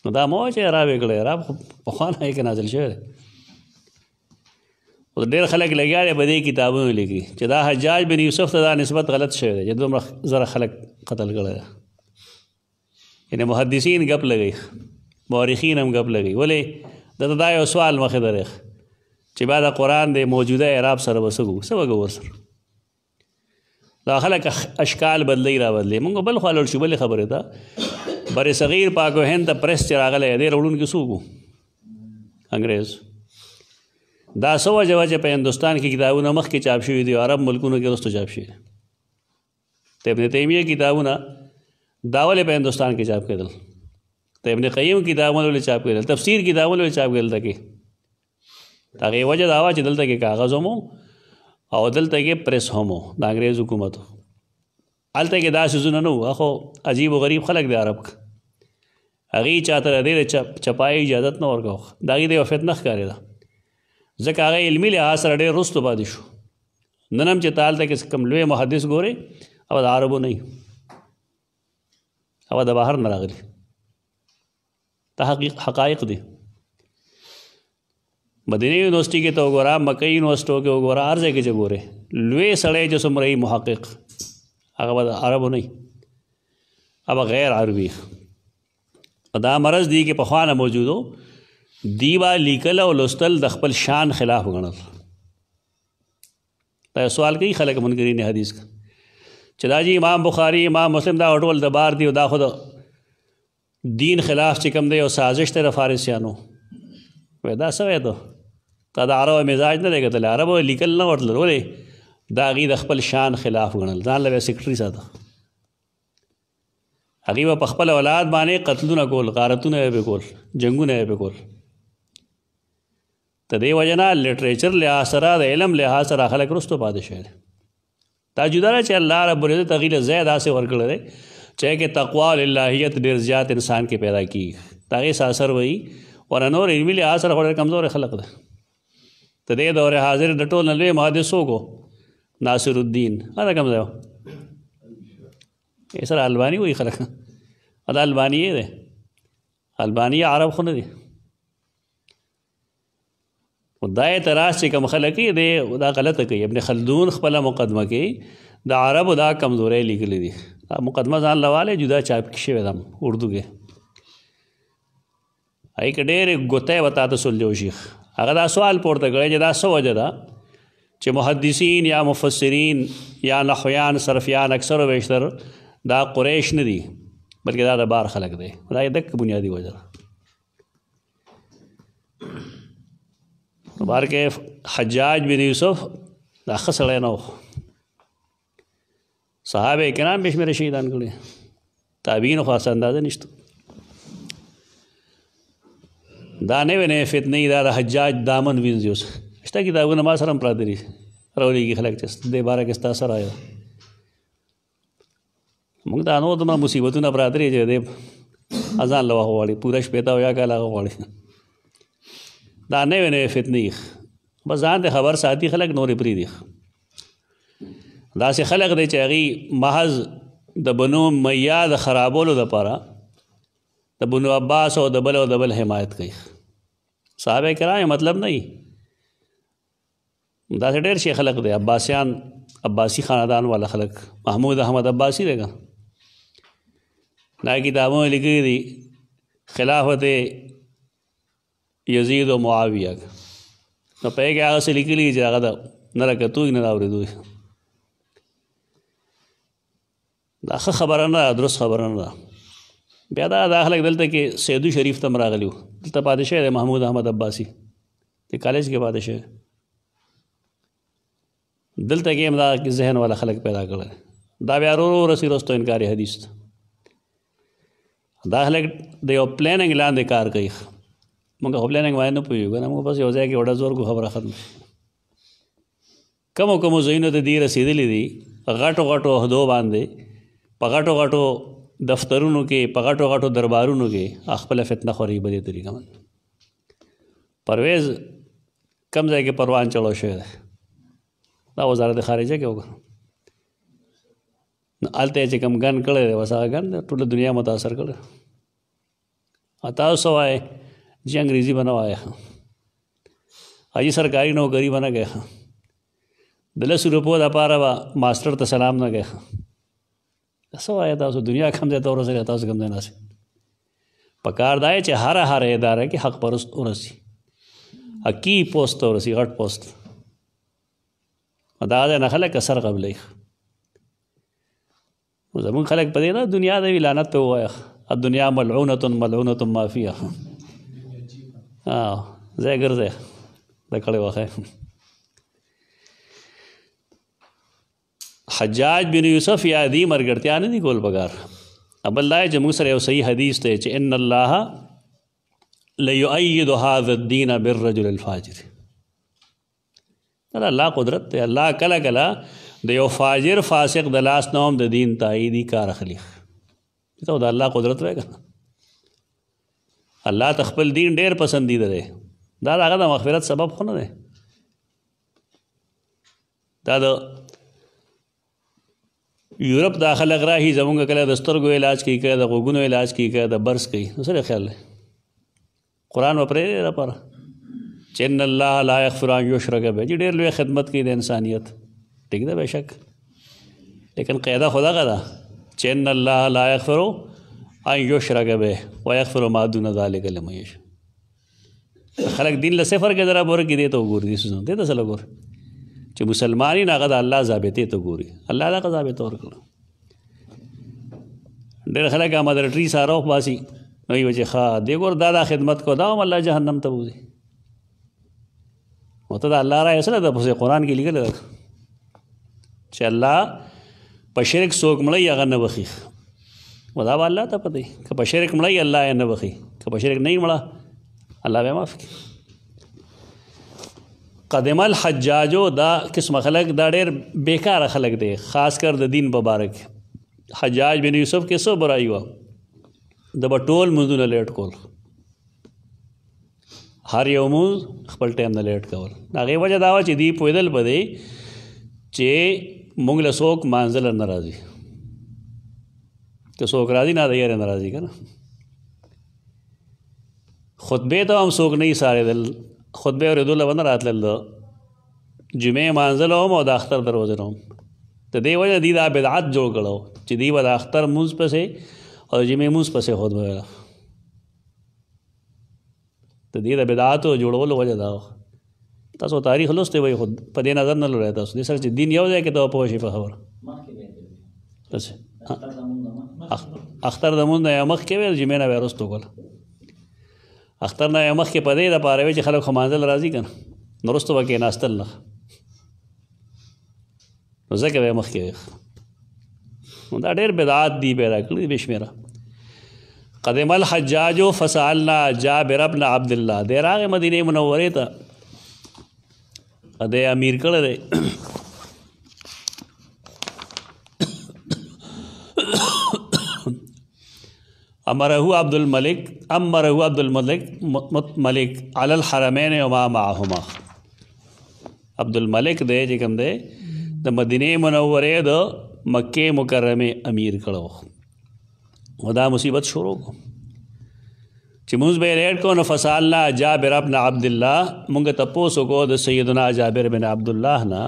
نو دا مو چې عرب یې کړی، عرب خو پخوا نه یې کې نازل شوی دی. اوس ډېر خلک لګیا دی په دې کتابونو لیکي چې دا حجاج بن یوسف ته دا نسبت غلط شوی دی چې دومره زره خلک قتل کړی دی. یعنې محدثین ګپ لګوي، مورخین هم ګپ لګوي. ولې دته دا یو سوال مخې درېخ چې بعد قرآن د موجوده اعراب سره به څه کوو، څه به کوو ورسره. دا خلک اشکال بدلی را بدلی. مونږ بل خوا لوړ شو بلې خبرې ته. بر صغیر پاک و هند ته پریس چې راغلی دی راوړونکي څوک وو؟ انګریز. دا څه وجه وه چې په هندوستان کې کتابونه مخکې چاپ شوي دي او عرب ملکونو کې وروسته چاپ شوي. د ابن تیمیه کتابونه دا ولې په هندوستان کې چاپ کېدل؟ د ابن قیم کتابونه ولې چاپ کېدل؟ تفسیر کتابونه ولې چاپ کېدل؟ دلته کې د هغې وجه دا وه چې دلته کې کاغذ هم او دلته کې پریس هم و د انګریز حکومت. هلته کې دا څیزونه نه وو. خو عجیب و غریب خلک دی عرب که هغې چاته د دې چپایي اجازت نه ورکوه. د هغې د یو فتنه ښکارېده ځکه هغه علمي لحاظ سره ډېر وروستو پاتې شو. نن هم چې ته هلته کې کوم لوی محدث ګورې هغه د عربو نه وي، هغه د بهر نه راغلي. دا حقایق دي. مدینه یونیورسټي کې ته وګوره، مکې یونیورسټو کې وګوره، هر ځای کې چې ګورې لوی سړی چې څومره وي محقق هغه به د عربو نه وي، هغه غیر عربي. دا مرض دی کې پخوا نه موجود و. دی به لیکل او لوستل د خپل شان خلاف ګڼل. دا سوال کوي خلک منکرین حدیث کا چې دا جی امام بخاری امام مسلم دا ټول د بار دی او دا خو د دین خلاف چې کوم دی او سازش دی د فارسیانو. وایي دا څه وایي ته د عربو مزاج نه دی کتلی، عربو لیکل نه ورتلل. ولې دا هغې د خپل شان خلاف ګڼل، ځان له به سیکرټري ساته. هغې به په خپل اولاد باندې قتلونه کول، غارتونه یې به کول، جنګونه یې به کول. د دې وجه نه لټریچر لحاظ سره د علم لحاظ سره خلک وروستو پاتې شوي دي. دا جدا ده چې الله رب العزت هغې له ځای داسې ورکړی دی چې هغې تقوا او الهیت ډېر زیات انسان کې پیدا کېږي. د هغې څه اثر وایي ورنه نور علمي لحاظ سره خو ډېر کمزوری خلک دی. د دې دور حاضر د ټول نه لوی محدث څوک و؟ ناصر الدین. هغه کوم ځای و؟ یې سره الباني وایي خلک. دا الباني یې دی. الباني عرب خو نه دی. دا اعتراض چې کوم خلک یې دی دا غلطه کوي. ابن خلدون خپله مقدمه کې د عربو دا کمزوری لیکلی دي. دا مقدمه ځان لوالی جدا چاپ شوې ده اردو کې. هغې کې ډېرې ګوتی به تا ته سلجو شي. هغه دا سوال پورته کړی چې دا څه وجه ده چې محدثین یا مفسرین یا نحویان صرفیان اکثر و بیشتر دا قریش نه دي بلکې دا د بار خلک دی. دا یې دک بنیادي وجه ده. نو بار کې حجاج بن یوسف دا ښه سړی نه و. صحابه کرام به شمېره شهیدان کړي، تابعینو خو هسې اندازه نشته. دا نوې نوې فتنې دا د حجاج دامن وینځي. اوس شته کتابونه ما سره هم پراته دي راولیږي خلک چې دې باره کې ستا سره آیا موږ ته نور دومره مصیبتونه پراته دي چې دې اذان له وخت غواړي پوره شپېته او یا کاله غواړي. دا نوې نوې فتنې بس ځان ته خبر ساتي خلک نورې پرېږدي. داسې خلک دی چې هغې محض د بنو امیه د خرابولو دپاره د بنو عباس او د بل او د بل حمایت کوي. صحابه کرام مطلب نه وي. داسې ډېر شي خلک دی عباسیان، عباسی خاندان والا خلک. محمود احمد عباسی دی که دا کتابونه لیکلي دي خلافت یزید و معاویه. نو په هغې کې هغه څه لیکلي چې هغه د نه راکتوی نه د اورېدوی. دا ښه خبره نه ده، درست خبره نه ده. بیا دا خلک دلته کې سیدو شریف ته هم راغلي وو، دلته پاتې شوی دی محمود احمد عباسي د کالج کې پاتې شوی. دلته کې هم دا ذهن والا خلک پیدا کړی. دا بیا ورو ورو رسي رستو انکار حدیث ته. دا خلک د یو پلاننګ لاندې کار کوي. موږ خو پلاننګ باندې نه پوهېږو نه، موږ بس یو ځای کې وډه زور کو خبره ختمه شي. کومو ځایونو ته دې رسېدلي دي غټو غټو عهدو باندې په غټو غټو دفترونو کې په غټو غټو دربارونو کې خپله فتنه خوري په دې طریقه باندې. پرویز کم ځای کې پروان چلو شوی دی، دا وزارت خارجه کې وکړه. نو هلته یې چې کوم ګن کړی دی بس هغه ګن ټوله دنیا متاثر کړی. تاسو وایئ چې انګریزي به نه وایه، حاجي سرکاري نوکري به نه کوې، د 10 روپو دپاره به ماسټر ته سلام نه کوې. څه وایه تاسو؟ دنیا کم ځای ته ورسېږئ، تاسو کم ځای ناست. پکار دا چې هر اداره کې حق پرست ورسي، حقي پوسټ ته ورسي، غټ پوسټ. دا ځای نه خلک اثر قبلوي. زمونږ خلک په دې نه دنیا د لعنت ته ووایه، الدنیا ملعونة ملعونة ما فیها. ځای ګرځئ د کړی وخی. حجاج بن یوسف یا دی مرګرتیا نه دي کول پکار. بل دا چې موږ سره یو صحیح حدیث دی چې ان الله لیؤید هذا الدین بالرجل الفاجر. دا الله قدرت دی. الله کله کله د یو فاجر فاسق د لاس نه هم د دین تاییدي کار اخلي. ته د الله قدرت وایې که الله ته خپل دین ډېر پسندیده دی. دا د هغه د مغفرت سبب خو نه دی. دا د یورپ دا خلک راهي زمونږ کله د سترګو علاج کوي، کله د غوږونو علاج کوي، کله د برس کوي. نو سره خیال دی قرآن به پرېږدې دپاره چې ان الله لا یغفر ان یشرک به. چې ډېر لوی خدمت کوي د انسانیت، ٹھیک ده بېشک، لیکن قاعده خو دغه ده چې ان الله لا یغفر ان یشرک به ویغفر ما دون ذلک لمن یشاء. خلک دین له صفر کې ذرا بور کې دی ته وګوري، دې سوزون دې ته سره ګور چې مسلمانی نه هغه د الله ضابطې ته ګوري. الله دا ضابطه ورکړه. ډېر خلک مدر ټری ساره باسي نو یې چې ښه دې ګور دا خدمت کو دا هم الله جهنم ته بوځي. وته د الله رایه سره د قرآن کې لیکل چې الله په شرک څوک مړی هغه نه بخي. دا به الله ته پته وي که په شرک مړی الله یې نه بخي، که په شرک نه یې مړه الله به معاف کړي. قدم الحجاجو دا قسم خلق دا ډېر بیکاره خلق دی، خاص کر د دین په باره کې. حجاج بن یوسف کې څه برایي وه؟ د به ټول مونځونه لیټ کول، هر یو مونځ خپل ټایم نه لیټ کول. د هغې وجه دا وه چې دوی پوهېدل په دی چې مونږ له څوک مانځله نه راځي. که څوک راځي نه د یارې نه راځي که نه. خطبې ته هم څوک نه یې سارېدل، خطبې اورېدو له به نه راتلل. د جمعې مانځلو هم او د اختر دروازې نه هم. د دې وجه دوی دا بدعت جوړ کړی چې دوی به د اختر مونځ پسې او د جمعې مونځ پسې خطبه ویله. د دې د بدعاتو جوړولو وجه دا وه. تاسو تاریخ لوستی وایي خو په دې نظر نه لولی تاسو دې سره چې دین یو ځای کې ته پوه شئ په خبره. اختر د مونځ نه یا مخکې وی، د جمعې نه بیا وروسته وکړه. اختر نه یا مخکې په دې دپاره وی چې خلک خو مانځل راځي که نه، نو وروسته به کېناستل نه، نو ځکه به یې مخکې وی. نو دا ډېر بدعات دی پیدا کړي بې شمېره. قدم الحجاجو فسألنا جابر بن عبدالله. دی راغی مدینې منورې ته، دی امیر کړی دی. امره عبد الملک علی الحرمین وما معهما. عبد الملک دی چې کوم دی د مدینې منورې د مکې مکرمې امیر کړو. و دا مصیبت شروع کو چې مونځ به یې لیټ کو. نو فسألنا جابر بن عبدالله، مونږ تپوس وکړو د سیدنا جابر بن عبدالله نه.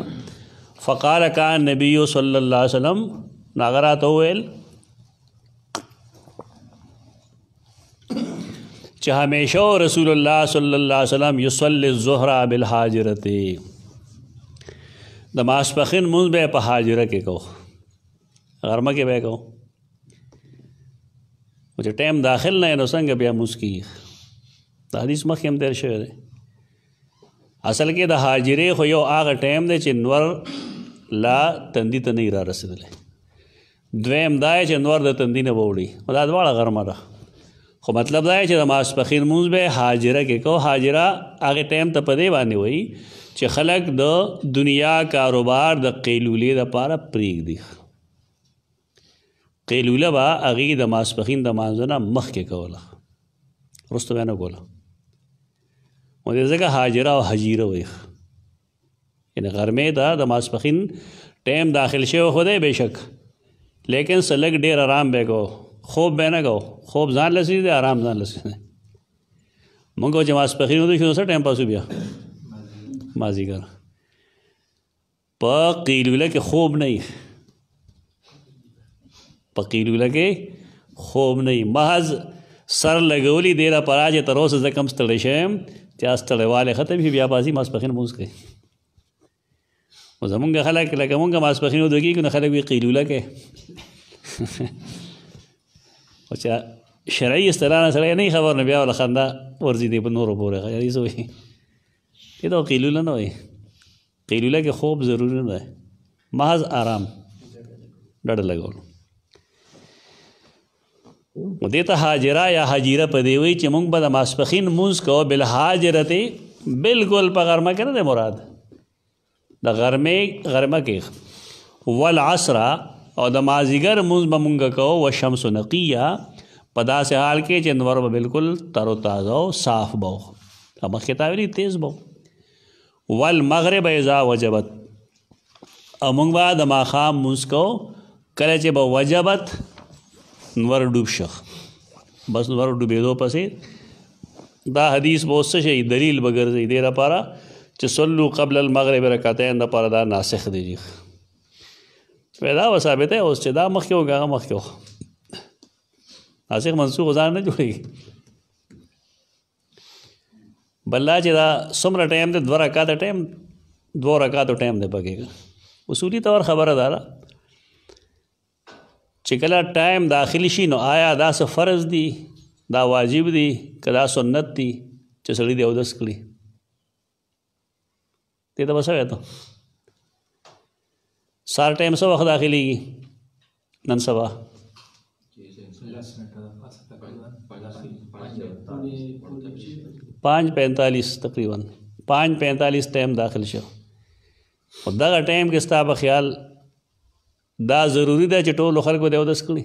فقال کان نبی صلی الله علیه وسلم، نو هغه راته وویل چې همیشه رسول الله صلی الله علیه وسلم یصلی الظهر بالحاجرة، د ماسپښین مونځ به یې په حاجره کې کو، غرمه کې به یې کو. چې ټایم داخل نه نو څنګه بیا مونځ کېږي؟ د حدیث مخکې هم تېر شوی دی. اصل کې د حاجرې خو یو هغه ټایم دی چې نور لا تندي ته نه را رسېدلی. دویم دا چې نور د تندي نه به وړي، دا دواړه غرمه ده. خو مطلب دا چې د ماسپښین مونځ به حاجره کې کو. حاجره هغې ټایم ته په دې باندې وایي چې خلک د دنیا کاروبار د قیلولې دپاره پرېږدي. قیلوله به هغې د ماسپښین د مانځه نه مخکې کوله، وروسته به یې نه کوله. نو دې ځکه حاجره او حجیره وایي. یعنې غرمې ته د ماسپښین ټایم داخل شوی خو دی بېشک، لیکن څه لږ ډېر آرام به یې کو، خوب به نه کوو، خوب ځان لسی دی، آرام ځان لسی دی. مونږ چې ماسپښین ودرېږو نو څه ټایم پاسو بیا مازدیګر. په قیلوله کې خوب نه وي، په قیلوله کې خوب نه وي، محض سر لګولی دی لپاره چې تر اوسه زه کم ستړی شوی یم چې ستړیوالی ختم شي بیا پاسي ماسپښین لمونځ کوي. خو زمونږ خلک لکه مونږ ماسپښین ودرېږو نو خلک وي قیلوله کې. خو چې شرعي اصطلاح نه سړی نه خبر نو بیا وله خندا ورځي دی په نورو پورې یعنې څه وایي دې ته قیلوله نه وایي. قیلوله کې خوب ضروري نه دی، محض آرام ډډه لګول. دې ته حاجره یا حجیره په دې وایي چې مونږ به د ماسپښین لمونځ کوو بالحاجرتې، بالکل په غرمه کې نه دی مراد، د غرمې غرمه کې، والعصر او د مازدیګر لمونځ به مونږ کوو، والشمس نقیه په داسې حال کې چې نور به بالکل تر و تازه او صاف به و، مخکې تا ویلي تیز به و. والمغرب اذا وجبت او مونږ به د ماښام لمونځ کوو کله چې به وجبت نور ډوب شخ، بس نور ډوبېدو پسې دا حدیث به اوس څه شي دلیل به ګرځي دې لپاره چې صلو قبل المغرب رکعتین دپاره دا ناسخ دی جي دا به ثابته اوس چې دا مخکې وکړه هغه مخکې وکړه، ناسخ منسوخ ځان نه جوړېږي. بل دا چې دا څومره ټایم دی 2 رکعاته ټایم 2 رکعاتو ټایم دی پکې اصولي طور خبره ده چې کله ټایم داخلي شي نو آیا دا څه فرض دي، دا واجب دي که دا سنت دي چې سړي دی اودس کړي، دې ته به څه وایي ته سار ټایم څه وخت داخلېږي نن سبا 5:45 تقریبا 5:45 ټایم داخل شو. خو دغه ټایم کې ستا په خیال دا ضروري ده چې ټولو خلکو دی اودس کړي؟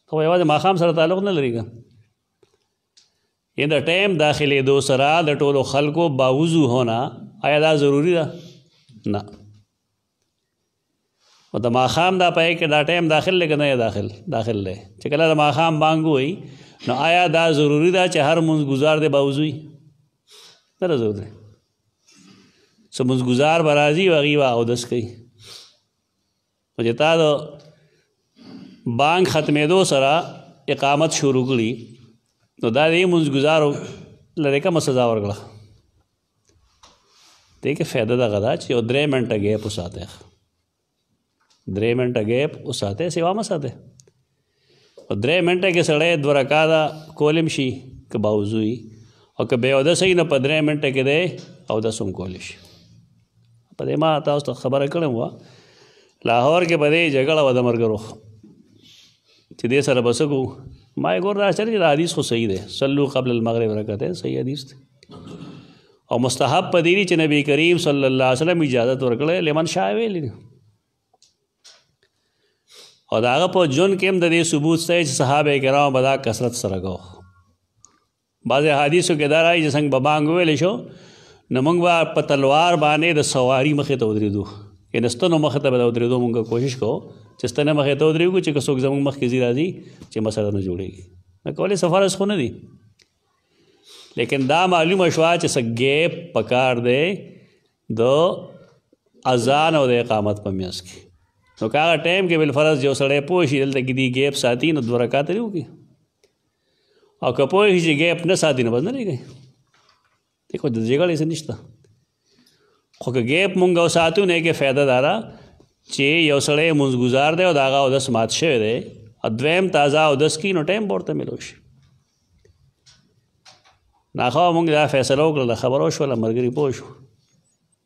خو یوازې ماښام سره تعلق نه لري که یې د ټایم داخلېدو سره د ټولو خلکو باوضو ہونا آیا دا ضروري ده؟ نه. او د ماښام دا پای کې دا ټایم داخل دی که نه داخل دی چې کله د ماښام بانګ ووایي نو آیا دا ضروري ده چې هر مونځ ګزار دی باوضو وي؟ نه ده ضروري. څه مونځ ګزار به راځي او هغوی به اودس کوي، خو چې تا د بانګ ختمېدو سره اقامت شروع کړي نو دا د دې مونځ ګزارو لرې کومه سزا ورکړه؟ دې کې فایده دغه ده چې یو 3 منټه ګیپ وساتئ، 3 منټه ګیپ وساتئ، سیوا مه ساتئ. او 3 منټه کې سړی 2 رکعاته کولم شي که باوضو وي، او که بې اودسه وي نو په 3 منټه کې دی اودس هم کولی شي. په دې ما تاسو ته خبره کړې وه لاهور کې په دې جګړه وه د ملګرو چې دې سره به څه کوو، ما یې ګور راچل چې دا حدیث خو صحیح دی، صلو قبل المغرب رکعتین صحیح حدیث دی او مستحب په دې دي چې نبی کریم صلی الله علیه وسلم اجازت ورکړی لمن شاء ویلي دي او د هغه په ژوند کې هم د دې ثبوت شته چې صحابه کرام به دا کثرت سره کوو. بعضې حدیثو کې دا راځي چې څنګه به بانګ وویلی شو نو موږ به په تلوار باندې د سواري مخې ته ودرېدو، یعنې ستنو مخې ته به د ودرېدو موږ کوشش کوو چې ستنې مخې ته ودرېږو چې که څوک زموږ مخکې ځي راځي چې مسله نه جوړېږي. نه کولی سفرز خو نه دي، لیکن دا معلومه شوه چې څه ګیپ پکار دی د اذان او د اقامت په منځ کې. نو که هغه ټایم کې بالفرض یو سړی پوه شي دلته کې دي ګیپ ساتي نو 2 رکعاته دې وکړي، او که پوه شي چې ګیپ نه ساتي نو بس نه دی کوي. دیکھو د جګړې څه نشته، خو که ګیپ مونږ وساتو نه کې فایده دا ده چې یو سړی مونځ ګزار دی او د هغه اودس مات شوی دی او دویم تازه اودس کي نو ټایم به ورته میلو شي. ناخوا مونږ دا فیصله وکړله، خبره وشوله، ملګري پوه شو،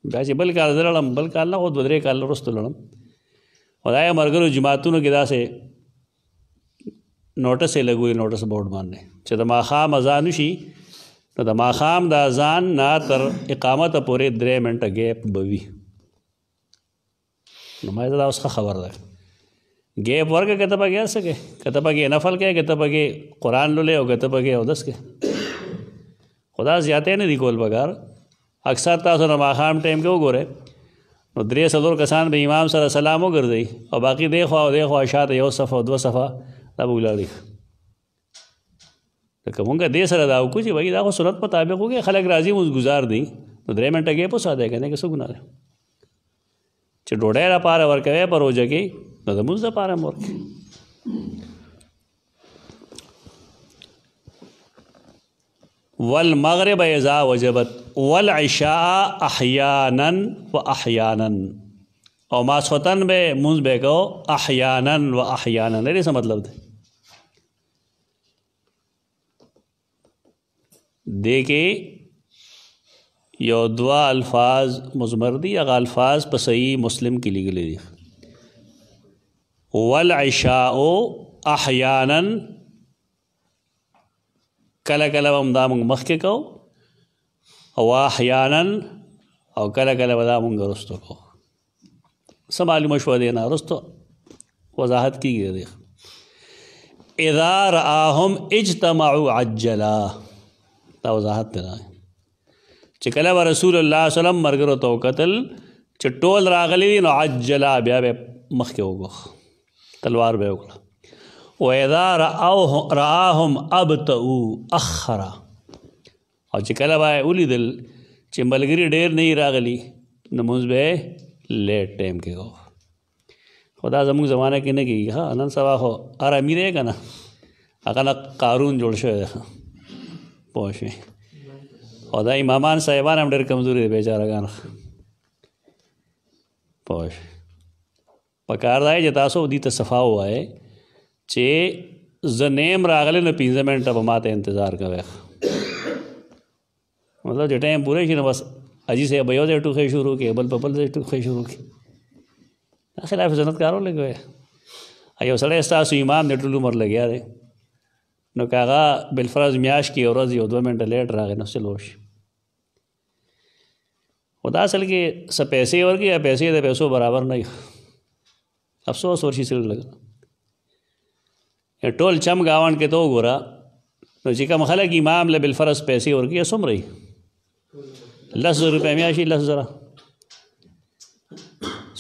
بیا چې بل کال زه لړم، بل کال نه خو 2-3 کال وروسته لړم، او دا یې ملګرو جماعتونو کې داسې نوټس یې لګوي نوټس بورډ باندې چې د ماښام اذان وشي نو د ماښام د اذان نه تر اقامته پورې 3 منټه ګیپ به وي. نو ما دا اوس ښه خبر ده ګیپ ورکړه که ته پکې څه کوې، که ته پکې نفل کوې، که ته پکې قرآن لولې او که ته پکې اودس کوې، خو دا زیاتې نه دي کول پکار. اکثر تاسو د ماښام ټایم کې وګورئ نو 3 کسان به امام سره سلام وګرځي او باقي دی خوا او دی خوا شاته یو صف او 2 صفه دا به ولاړي. لکه مونږ دې سره دا وکړو چې وایي دا خو سنت مطابق وګړي خلک راځي مونږ گزار دي نو 3 منټه کې په ساده کنه کې څه ګناه ده چې ډوډۍ لپاره ورکوي په روزه کې نو د مونږ لپاره هم ورکوي. والمغرب اذا وجبت والعشاء احيانا واحيانا او ماسختن به مونږ به کو احيانا واحيانا لري څه مطلب ده دیکھے یو 2 الفاظ مضمر دی اغا الفاظ په صحیح مسلم کې لګلې دي والعشاء احيانا کله کله هم دا موږ مخکې کو او احیانا او کله کله به دا موږ وروسته کو. څه معلومه شوه دی نه وروسته وضاحت کېږي دی. اذا رآهم اجتمعوا عجلا دا وضاحت دی نه چې کله به رسول الله صلی الله علیه وسلم ملګرو ته وکتل چې ټول راغلي دي نو عجلا بیا به مخکې وګو تلوار به وکړه. وَإِذَا رَآهُمْ أَبْطَأُوا أَخَّرَ او چې کله به ولیدل چې ملګري ډېر نه راغلي نو مونځ به لیټ ټایم کې کو. خدا زموږ زمانه کې نه کېږي. ها نن سبا خو هر امیر یې که نه هغه نه قارون جوړ شوی دی پوه شوې او دا امامان صاحبان هم ډېر کمزوري دي بیچارهګان پوه شوې. پکار دا چې تاسو دې ته صفا ووایئ چې زه نیم راغلی نو 15 منټه به ما ته انتظار کوئ. مطلب چې ټایم پوره شي نو بس حاجي صاحب به یو ځای ټوخی شروع کړي بل په بل ځای ټوخی شروع کړي. دا خلاف سنت کارو لګوي. یو سړی ستاسو امام دی ټول عمر لګیا دی نو که هغه بالفرض میاشت کې یو ورځ یو 2 منټه لیټ راغی نو څه لوش خو دا اصل کې څه پیسې ورکړي یا پیسې د پیسو برابر نه وي. افسوس ورشي سره لګ ټول چم گاوند کې تو وګوره نو چې کوم خلک امام له بالفرض پیسې ورکړي څومره وي 10,000 روپۍ میاشي 10,000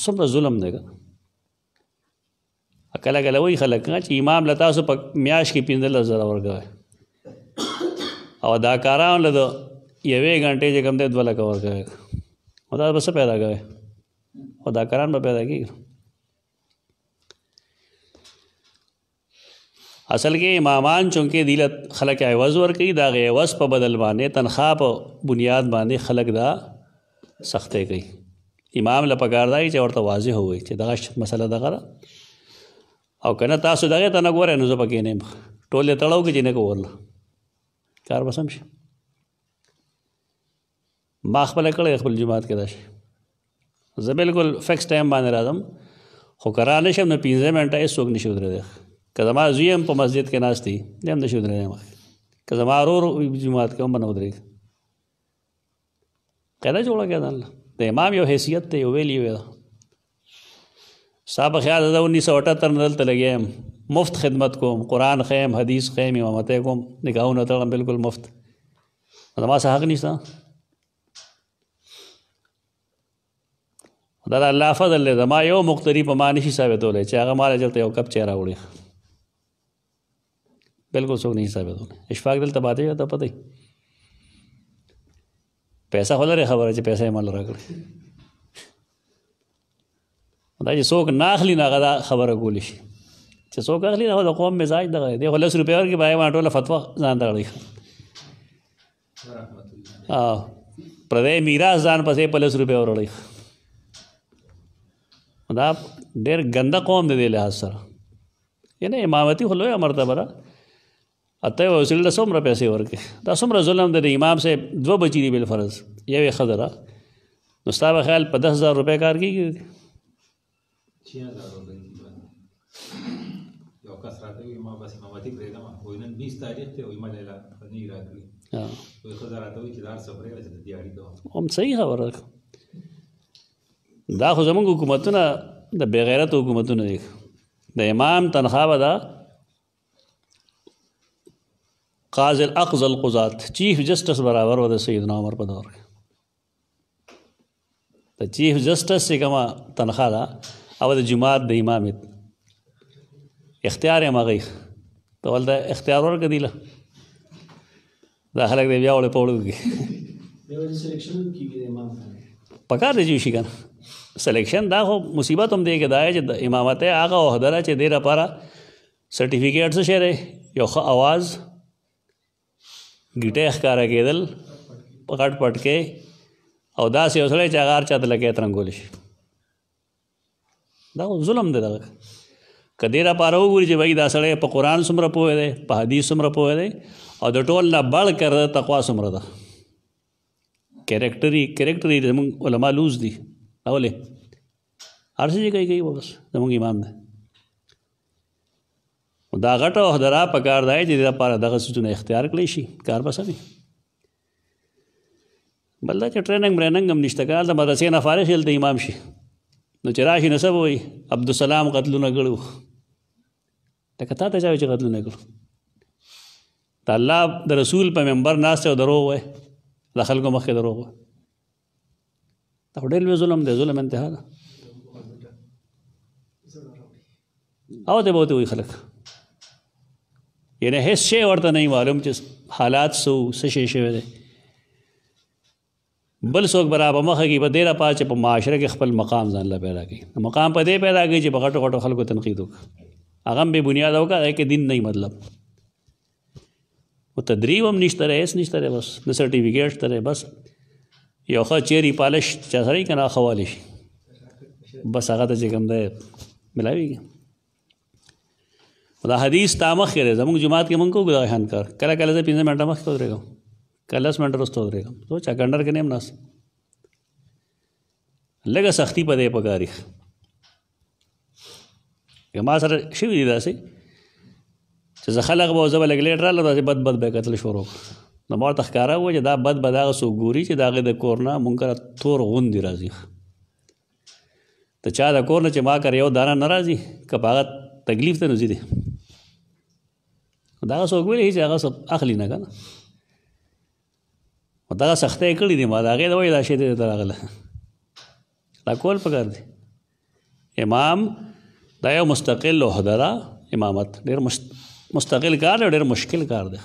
څومره ظلم دی که کله کله وایي خلک چې امام له تاسو په میاشت کې 15,000 ورکوئ او اداکاران له د 1 غنټې چې کوم دی 2 لکه ورکوئ او دا به څه پیدا کوئ اداکاران به پیدا کېږي. اصل کې امامان چونکې دیله خلک عوض ورکوي دا غي عوض په بدل باندې تنخواه په بنیاد باندې خلک دا سختۍ کوي. امام له پکار دی چې ورته واضح ووایي چې دغه مسله دغه ده او که نه تاسو دغې ته نه ګورئ نو زه پکې نه یم ټول یې تړو که چې نه کوله کار به سم شي. ما خپله کړی خپل جماعت کې دا شي زه بالکل فکس ټایم باندې راځم خو که را نه شم نو 15 منټه هېڅوک نه شي ودرېدی. که زما زوی هم په مسجد کې ناست دی دی هم نه شي ودرېدی مخکې که زما ورور جماعت کې هم به نه ودرېږي. قاعده جوړه کړه د د امام یو حیثیت دی یو ویلي وی ده. ستا په خیال ده 1978 نه دلته لګیا یم مفت خدمت کوم قرآن خیم حدیث خیم امامتی کوم نکاحونه تړم بالکل مفت زما څه حق نشته. دا د الله فضل دی زما یو مقتدي په ما نشي ثابتولی چې هغه ماله چېرته یو کپ چای راوړي بالکل څوک نشي ثابتولی. اشفاق دلته پاتې شو ته پته وي پیسه خو لرې خبره چې پیسه یې مال راکړي دا چې څوک نه اخلي نه هغه دا خبره کولی شي چې څوک اخلي نه د قوم مزاج دغه دی خو 10 روپۍ ورکړي بیا یې ما ټوله فتوا ځان ته اړوي پردی میراث ځان پسې په 10 روپۍ وروړي. دا ډېر ګنده قوم دی دې لحاظ سره یعنې امامتي خو لویه مرتبه ده اته وسیله له څومره پیسې ورکړي دا څومره ظلم دی. د امام صاحب 2 بچي دي بالفرض یو یې ښځه ده نو ستا په خیال په 10,000 روپۍ کار کېږي 6,000 روپۍ یو کس راته وایي ما بس امامتي پرېږدم وایي نن 20 تاریخ دی وایي ما لیله نه راکړي وایي ښځه راته وایي چې دا هر څه پرېږده چې د دې اړیکه هم صحیح خبره ده. دا خو زموږ حکومتونه د بېغیرت حکومتونه دي. د امام تنخواه به ده قاضي الاقضى القضات چیف جسټس برابر و د سیدنا عمر په دور کې د چیف جسټس چې کومه تنخواه ده او د جماعت د امامت اختیار یې مغی ته ولته اختیار ورکړه دی له دا خلک دی بیا وړې په وړو کې پکار دی چې وشي که نه سلیکشن دا خو مصیبت هم دی که دا چې د امامت هغه عہده ده چې دې لپاره سرټیفیکیټ څه شی دی یو ښه اواز ګیټۍ ښکاره کېدل غټ پټ کې او داسې یو سړی چې هغه هر چا ته لکۍ ترنګولی شي دا خو ظلم دی دغه که دې لپاره وګوري چې بھائی دا سړی په قرآن څومره پوهه دی په حدیث څومره پوهه دی او د ټول نه بړ کر تقوا څومره ده کریکټر یې زموږ علما لوز دي اولې هر څه چې کوي بس زموږ امام دی دا غټه عہده په کار دی چې دې لپاره دغه څیزونه اختیار کړی شي کار به سمي بل دا چې ټریننګ بریننګ هم نشته که هلته مدرسې نه فارغ شي هلته امام شي نو چې راشي نو څه به وایي عبدالسلام قتلونه کړي وو لکه تا ته چا وایي چې قتلونه کړو د الله د رسول په منبر ناست او دروغ وایي د خلکو مخکې دروغ وایي دا خو ډېر لوی ظلم دی ظلم انتها ده او ته به ورته وایي خلک یعنې هېڅ شی ورته نه معلوم چې حالات څه شی شوی دی بل څوک به را په مخه کړي په دې لپاره چې په معاشره کې خپل مقام ځان له پیدا کړي مقام په دې پیدا کړي چې په غټو غټو خلکو تنقید وکړي هغه هم بې بنیاده وکړه هغې کې دین نه مطلب و تدریب هم نشته دی هېڅ نشته دی بس نه سرټیفیکیټ شته دی بس یو ښه چیرې پالش چا سړی که نه ښه والی شي بس هغه ته چې کوم دی ملاویږي دا حدیث تا مخکې دی زموږ جومات کې موږ کوو دغه شان کار کله کله زه 15 منټه مخکې ودرېږم کله 10 منټه وروسته ودرېږم سوچ کنډر کې نه یم ناست لږه سختي په دې پکاري که ما سره شوي دي داسې چې زه خلک به زه به لږ لیټ راغله داسې بد به کتل شروع نو ما ورته ښکاره وویل چې دا بد به د هغه څوک ګوري چې د هغې د کور نه مونږ کره تور غوندې راځي د چا د کور نه چې ما کره یو دانه نه راځي که په هغه تکلیف ته نو ځي دی د هغه څوک ویلی چې هغه اخلي نه که نه دغه سختۍ کړي دي ما د هغې د وایي دا شی دی ته راغله دا کول پکار دی امام دا یو مستقل عہده ده امامت ډېر مستقل کار دی ډېر مشکل کار دی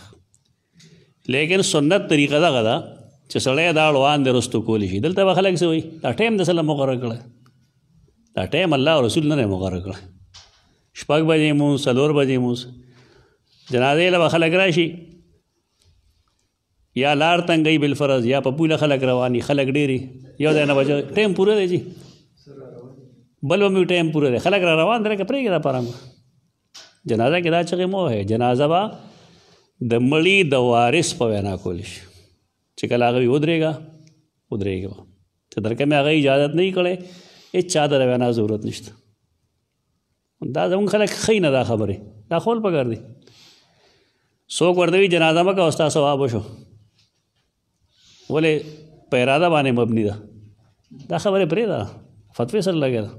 لیکن سنت طریقه دغه ده چې سړی دا اړوان دی رستو کولی شي دلته به خلک څه وایي دا ټایم د څه له مقرر کړی دا ټایم الله او رسول نه دی مقرر کړی 6 بجې مونځ 4 بجې مونځ جنازې له به خلک راشي یا لار تنګوي بالفرض یا په پوله خلک رواني خلک ډېري یو ځای نه بچو ټایم پوره دی جي بل به مې ټایم پوره دی خلک را روان دی لکه پرېږدي دا پارم جنازه کې دا چغې مه وهئ جنازه به د مړي د وارث په وینا کولی شي چې کله هغه وي ودرېږه ودرېږي به چې در کومې هغه اجازت نه وي کړی هېڅ چا ته د وینا ضرورت نشته دا زموږ خلک ښیي نه دا خبرې دا خول پکار دي څوک ورته وي جنازه مه کوه ستا ثواب وشو ولې په اراده باندې مبني ده دا خبرې پرېږده فتوې سره لګیا ده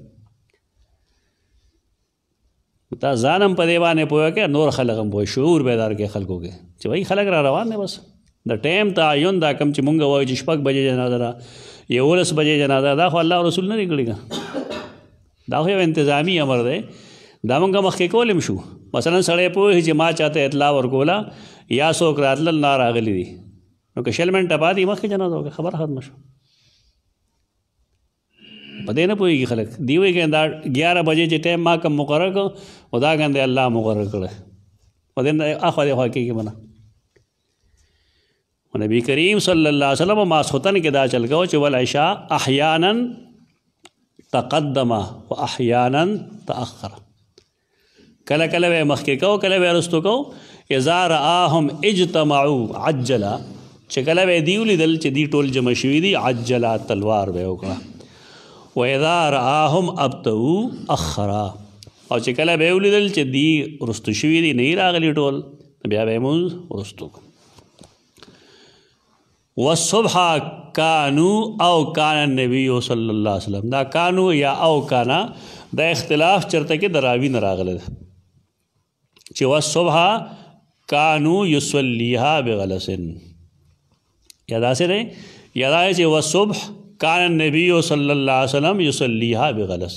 دا ځان هم په دې باندې پوهه کې نور خلک هم پوهه شعور بیدار کې خلکو کې چې وایي خلک را روان دی بس د ټایم تعین دا کم چې مونږ وایو چې 6 بجې جنازه ده 11 بجې جنازه دا خو الله رسول نه دی کړی دا خو یو انتظامي امر دی دا مونږ مخکې کولی شو مثلا سړی پوهېږي چې ما چاته اطلاع ورکوله یا څوک راتلل نه راغلی دي نو که 6 منټه بعد یې مخکې جنازه وکړه خبره ختمه شوه په دې نه پوهېږي خلک دی وایي که دا 11 بجې چې ټایم ما کم مقرر کړو خو دا ګندې الله مقرر کړی په دې نه اخوا دېخوا کېږي منه نبی کریم صلی الله علیه وسلم ماسختن کې دا چل کوو چې والعشاء احیانا تقدم و احیانا تأخر کله کله به مخکې کوو کله به وروستو کوو اذا رآهم اجتمعوا عجلا چې کله به دي ولیدل چې دي ټول جمع شوي دي عجلا تلوار به وکړه و اذا رآهم ابطؤوا اخرا او چې کله به ولیدل چې دي وروستو شوي دي نه راغلي ټول بیا به مونځ وروستو والصبح کانو او کان النبی صلی الله علیه وسلم دا کانو یا او کانا دا اختلاف چرته کې دراوی نه راغله چې والصبح کانو یصلیها بغلس یا دا سره یا دا چې والصبح کان النبی صلی الله علیه وسلم یصلیها بغلس.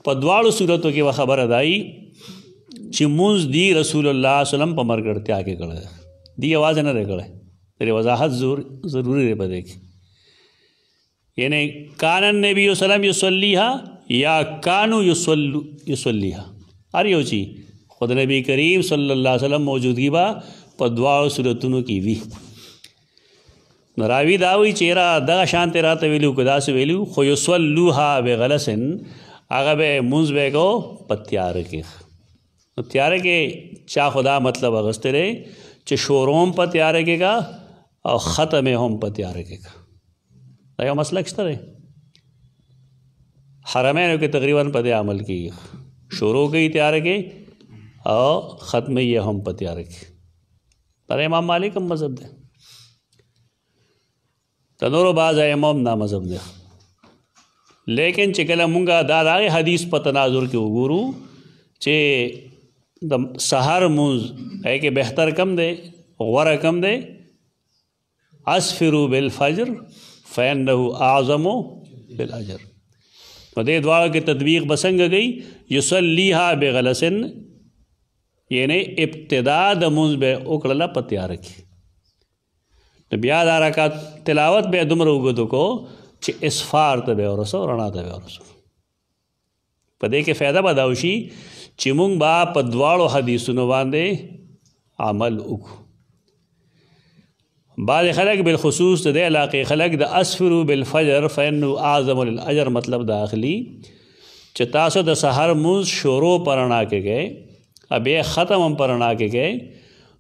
په دواړو صورتو کې خبره دای چې مونږ دی رسول الله صلی الله علیه وسلم په مرګړتیا کې کړه دی आवाज نه کړه. تیرې وضاحت ضروری دی په دې کې. یعنی کان النبی صلی الله علیه وسلم یصلیها یا کانو یصلیها هر یو چی خود نبی کریم صلی الله علیه وسلم موجودگی با په دواړو صورتونو کې وی. نراوی داوی چیرې دغه شانت راته ویلو کدا سه ویلو خو یصلوها بغلسن هغه به مونږ به کو پتیار کې. نو تیار کې چا خدا مطلب اغستره چې شوروم په تیار کې کا او ختم هم په تیار کې کا. دا یو مسلک شته حرمینو کې تقریبا په دې عمل کې شروع کوي تیار کې او ختم یې هم په تیار کې. پر امام مالک هم مذهب ده تنورو بعض امام نا مذهب ده. لیکن چې کله مونږه دا دغه حدیث په تناظر کې وګورو چې د سحر مونځ هغه کې بهتر کم دی غوره کم دی اسفروا بالفجر فانه اعظم بالاجر. په دې دواړو کې تطبیق بسنګ گئی یصلیها بغلسن یعنی ابتدا د مونځ به وکړله په تیار کې. نو بیا دا رکعت تلاوت به دومره وګدو کو چې اسفار ته به ورسو رڼا ته به ورسو. په دې کې فایده به دا وشي چې مونږ به په دواړو حدیثونو باندې عمل وکړو. بعض خلک بالخصوص د دې علاقې خلک د اسفروا بالفجر فانه اعظم للاجر مطلب دا اخلي چې تاسو د سحر مونځ شروع پرنا کې گئے ابه ختم هم پرنا کې گئے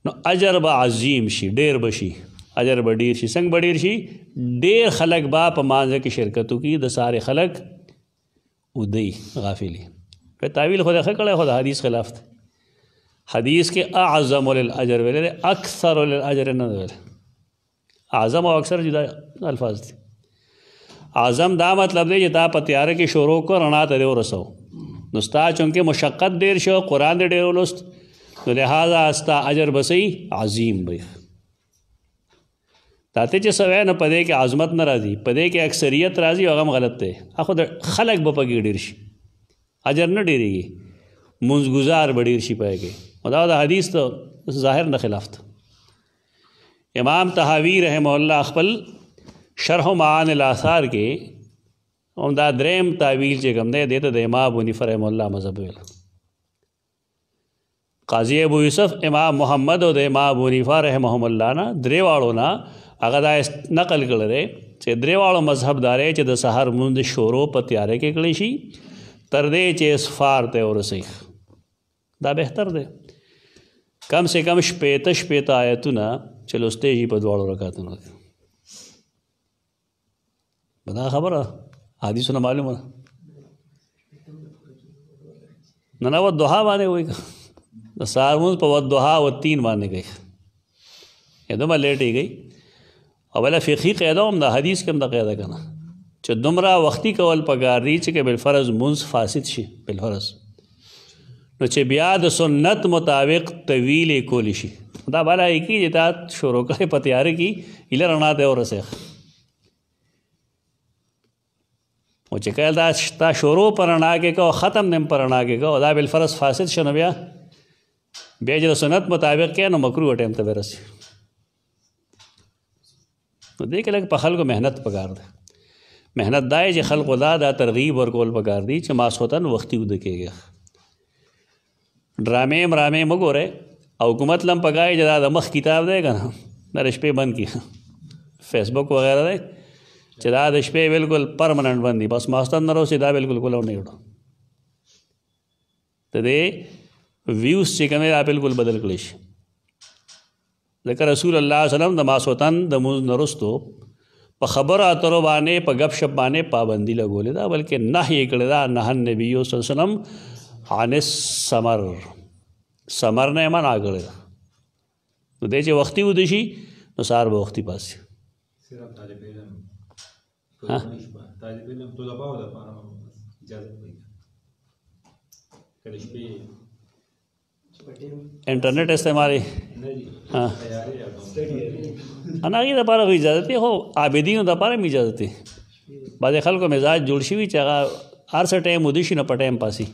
نو اجر به عظیم شي ډیر بشي اجر به ډیر شي. څنګه به ډیر شي ډیر خلک با په مانځه کې شرکت کوي د ساره خلک ودی غافلی. په تعویل خو دغه کړه خو د حدیث خلاف ده. حدیث کې اعظم للاجر ویل اکثر للاجر نه ویل. اعظم او اکثر جدا الفاظ دي. اعظم دا مطلب دی چې دا په تیار کې شروع کو رڼا ته ورسو نو ستا چونکه مشقت ډیر شو قرآن دې ډیر ولست نو لہذا استا اجر بسې عظیم وي. تاته چې سوي نه پدې کې عظمت نه راځي پدې کې اکثریت راځي او هغه غلط دی. اخو خلق به پګی ډیر شي اجر نه ډیریږي منځګزار به ډیر شي پېږي. دا د حدیث ته ظاهر نه خلاف ده. امام طحاوی رحمه الله خپل شرح معان الاثار کې هم دا دریم تعویل چې کوم دی دیته د امام ابو حنیفه رحمه الله مذهب ویل. قاضی ابو یوسف امام محمد او د امام ابو حنیفه رحمهم الله نه دریواړو نه هغه دا نقل کړی چې دریواړو مذهب داري چې د سحر مونږ شروع په تیارې کې کړی شي تر دې چې اسفار ته ورسي. دا بهتر دی. کم سے کم شپېته آیتونه چې لوستې شي په دواړو رکعتونو کې. دا خبره حدیثونه معلومه نه نه ودوها باندې وایي د سحر مونځ په ودوها و 3 باندې گئی دومره لیټ گئی. او بله فقهي قاعده هم د حدیث کې هم د قاعده کنه چې دومره وختي کول پکار دي چې بالفرض مونځ فاسد شي بالفرض نو چې بیا د سنت مطابق طویل کولی شي. دا بالا کی چې تا شروع کړې په تیارې کې ایله رڼا ته ورسې او چې کله دا تا شروع پر رڼا کې کو ختم نیم پر رڼا کې کو دا بالفرض فاسد شنو بیا چې سنت مطابق کې نو مکروه ټیم ته ورسي. نو دې کې لږ په خلکو مهنت پکار ده. مهنت دای چې خلکو دا ترغیب ورکول پکار دي چې ماسوتن وختي ود کېږي. ډرامې مرامې مګوره او حکومت لم پګای چې دا د مخ کتاب دی کنه دا شپې بند کی فیسبوک وغیرہ دی چې دا د شپې بالکل پرمننٹ بندي بس ماستان نه روسي دا بالکل کولو نه وړو ته دې ویوز چې کومه دا بالکل بدل کړی شي. ځکه رسول الله صلی الله علیه وسلم د ماسوتن د موږ نرستو په خبره اترو باندې په غب شپ باندې پابندي لګولې دا بلکې نهي کړی دا نه نبی صلی الله علیه وسلم عن السمر سمر نه منع کړی دا نو دې چې وختي ود شي نو سار به وختي پاسي. صرف طالب علم طلباء د اجازه کوي کله شپې انټرنیټ استعمالي انا غي د لپاره اجازه ته هو عابدینو د لپاره اجازه ته بعضې خلکو مزاج جوړ شوي چې هغه هر څه ټایم ودی شي نه په ټایم پاسي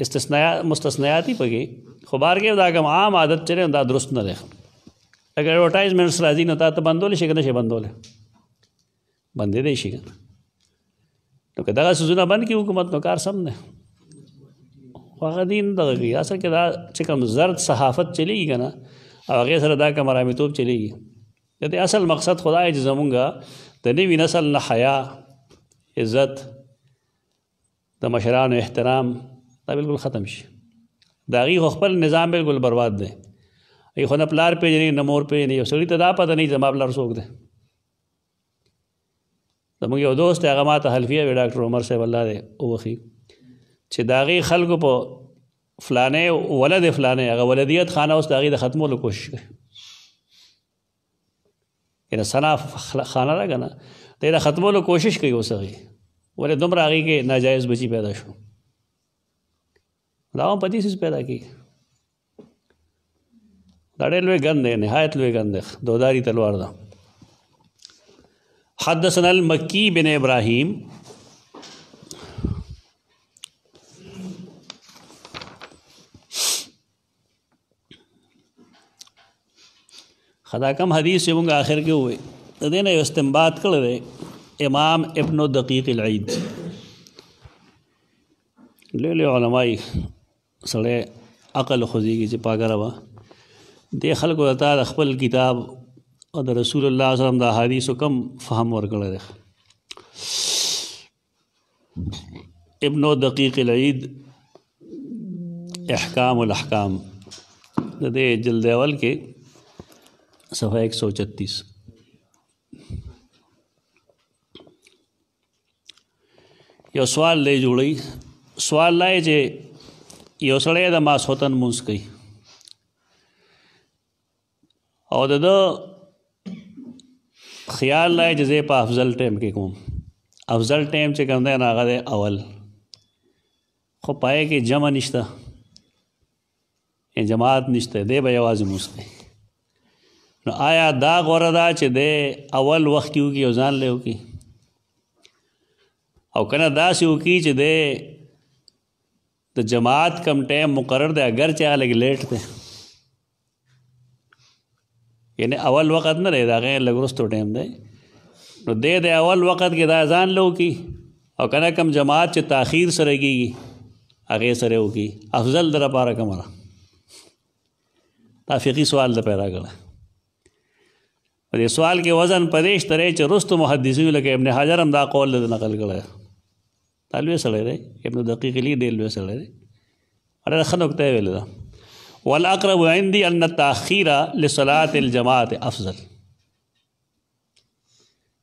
مستثنیات دي پکې خو بار کې دا کوم عام عادت چې دا درست نه دی اگر ایڈورټایزمنټس راځي نو تا ته بندولی شي که نه شي بندولی بندېدی شي که نو که دغه څیزونه بند کړي حکومت نو کار سم دی خو هغه دین دغه کوي اصل کې دا چې کوم زرد صحافت چلیږي که نه او هغې سره دا کوم ارامیتوب چلیږي د دې اصل مقصد خدا دی چې زمونږ د نوي نسل نه حیا عزت د مشرانو احترام دا بالکل ختم شي د هغې خو خپل نظام بالکل برباد دی ای خو نه پلار پیژني نه مور پیژني یو سړي ته دا پته نه زما پلار څوک دی زموږ یو دوست دی هغه ما ته حلفیه وی ډاکټر عمر صاحب الله دی وبخي چې د هغې خلکو په فلانې ولد فلانې هغه ولدیت خانه اوس د هغې د ختمولو کوشش کوي یعنې ثنا خانه ده که نه د یې د ختمولو کوشش کوي اوس هغې ولې دومره هغې کې ناجایز بچي پیدا شو دا هم په دې څیز پیدا کېږي دا ډېر لوی ګند دی نهایت لوی ګند دی دوداري تلوار ده حدثنا المکی بن ابراهیم خدا کم حدیث چې مونږ آخر کې ہوئے د دې نه یو استنباط کړی دی امام ابن دقیق العید لوی لوی علماء سړی عقل خوځېږي چې پاګره وه دې خلکو ته د خپل کتاب او د رسول الله صلی الله علیه وسلم د احادیثو کم فهم ورکړی دی ابن دقیق العید احکام الاحکام د دې جلد اول کې صفحه 136 یو سوال دی جوړی سوال لای چې یو سړی د ماسخوتن مونځ کوي او د خیال لای چې زه په افضل ټایم کې کوم افضل ټایم چې کوم دی نو هغه دی اول خو پای کې جمع نشته جماعت نشته دی به یوازې مونځ کوي نو آیا دا غوره ده چې دی اول وخت کې وکړي او ځان لی وکړي او که نه داسې وکړي چې دی د جماعت کم ټایم مقرر دی اگر چې هغه لږ لیټ دی یعنی اول وخت نه دی د هغې لږ وروستو ټایم دی نو دی د اول وخت کې دا ځان له وکړي او که نه کم جماعت چې تاخیر سره کېږي هغې سره وکړي افضل د لپاره کومه ده دا فقهي سوال د پیدا کړی په دې سوال کې وزن په دې شته دی چې وروستو محدثینو لکه ابن حجر هم دا قول د نقل کړی دا لوی سړی دی ابن دقیق العید ډېر لوی سړی دی ډېره ښه نکته یې ویلې ده والاقرب عندي ان التاخیر لصلاة الجماعت افضل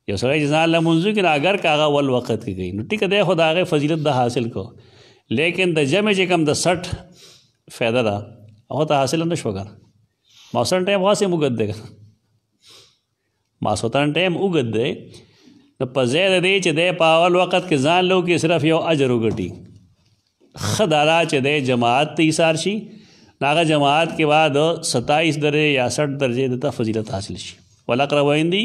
یو سړی چې ځان له لمونځ وکړي نو اگر که هغه اول وخت کې کوي نو ټیکه دی خو د هغې فضیلت د حاصل کو لیکن د جمع چې کوم د 60 فایده ده هغه ته حاصل نه شوه که ماسوتن ټایم خاص یې اوږد دی ماسوتن ټایم اوږد دی نو په ځای د دې چې دی په اول وخت کې ځان له وکړي صرف یو اجر وګټي ښه دا ده چې دی جماعت ته ایثار شي نو هغه جماعت کې بعد 27 درجې یا 60 درجې د ته فضیلت حاصل شي والاقرب عندي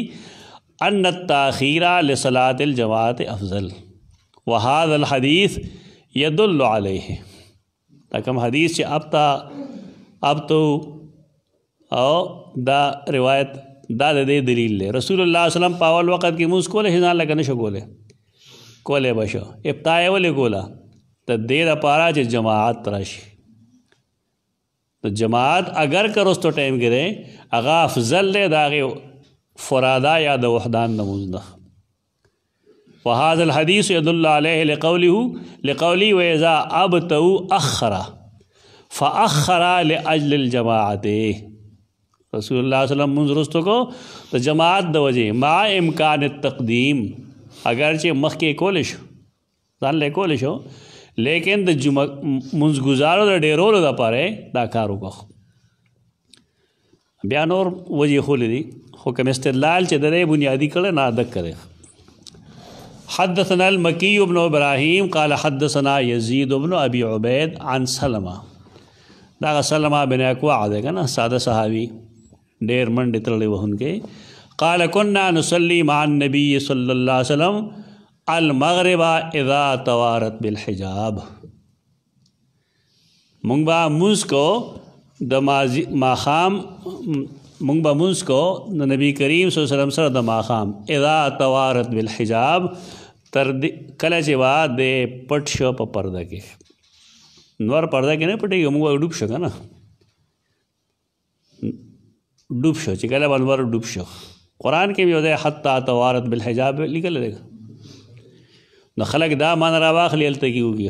ان التاخیر لصلاة الجماعت افضل وهذا الحديث يدل عليه دا کوم حدیث چې اب تو او دا روایت دا د دې دلیل دی رسول الله صلی الله علیه وسلم په اول وخت کې مونځ کولی ځان لکه نه شو کولی کولی به شو ابتدا یې ولې کوله د دې دپاره چې جماعت راشي د جماعت اگر که وروستو ټایم کې دی هغه افضل دی د هغې فرادا یا د وحدان لمونځ نه وهذا الحديث يدل عليه لقوله وإذا أبتوا أخر فأخر لأجل الجماعت رسول الله صلی اللہ علیہ وسلم منځ وروستو کو د جماعت د وجې مع امکان التقدیم اگرچې مخکې کولی شو ځان لی کولی شو لیکن د منځګزارو د ډېرولو دپاره دا کار وکړو بیا نور وجې خولی دي خو کوم استدلال چې د دې بنیادي کړی نه دقه دی حدثنا المکی بن ابراهیم قال حدثنا یزید بن ابی عبید عن سلمہ دا سلمہ بن اکوع دی که نه ساده صحابي ډېر منډې تړلې وهونکی قال كنا نصلي مع النبي صلی اللہ علیہ وسلم المغرب اذا توارت بالحجاب. مونږ به مونځ کو د ماښام مونږ به مونځ کو د نبی کریم صلی الله علیه وسلم سره د ماښام اذا توارت بالحجاب تر کله چې وا د پټ شو په پرده کې. نور پرده کې نه پټېږي، مونږ ډوب شو که نه، ډوب شو چې کله به نور ډوب شو. قرآن کې یو ځای حتی توارت بالحجاب لیکلی دی. نو خلک دا معنی راواخلي هلته کې وږي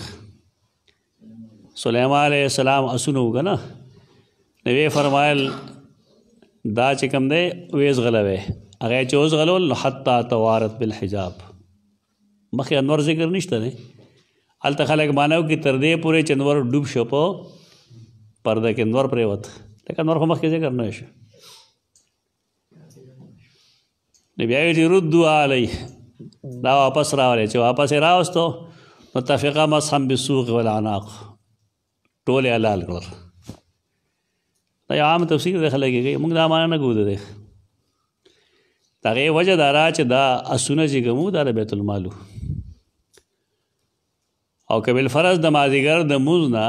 سلیمان علیه السلام اسونه وکړه نه، نو ویې فرمایل دا چې کوم دی ویې ځغلوی، هغه یې چې وځغلول نو حتی توارت بالحجاب. مخکې انور ذکر نشته دی، هلته خلک معنی وکړي تر دې پورې چې انور ډوب شو په پرده کې، انور پرېوت، لکه انور خو مخکې ذکر نه شو. نو بیا یې چې ردو علی دا واپس راولی، چې واپس یې راوستو متفقه مسحم بالسوق والعناق ټول یې حلال کړل. دا یو عام تفسیر دی خلک یې کوي، موږ دا معنی نه کوو د دې. د هغې وجه دا را چې دا اسونه چې کوم دا د بیت المال او که بالفرض د مازدیګر د مونځ نه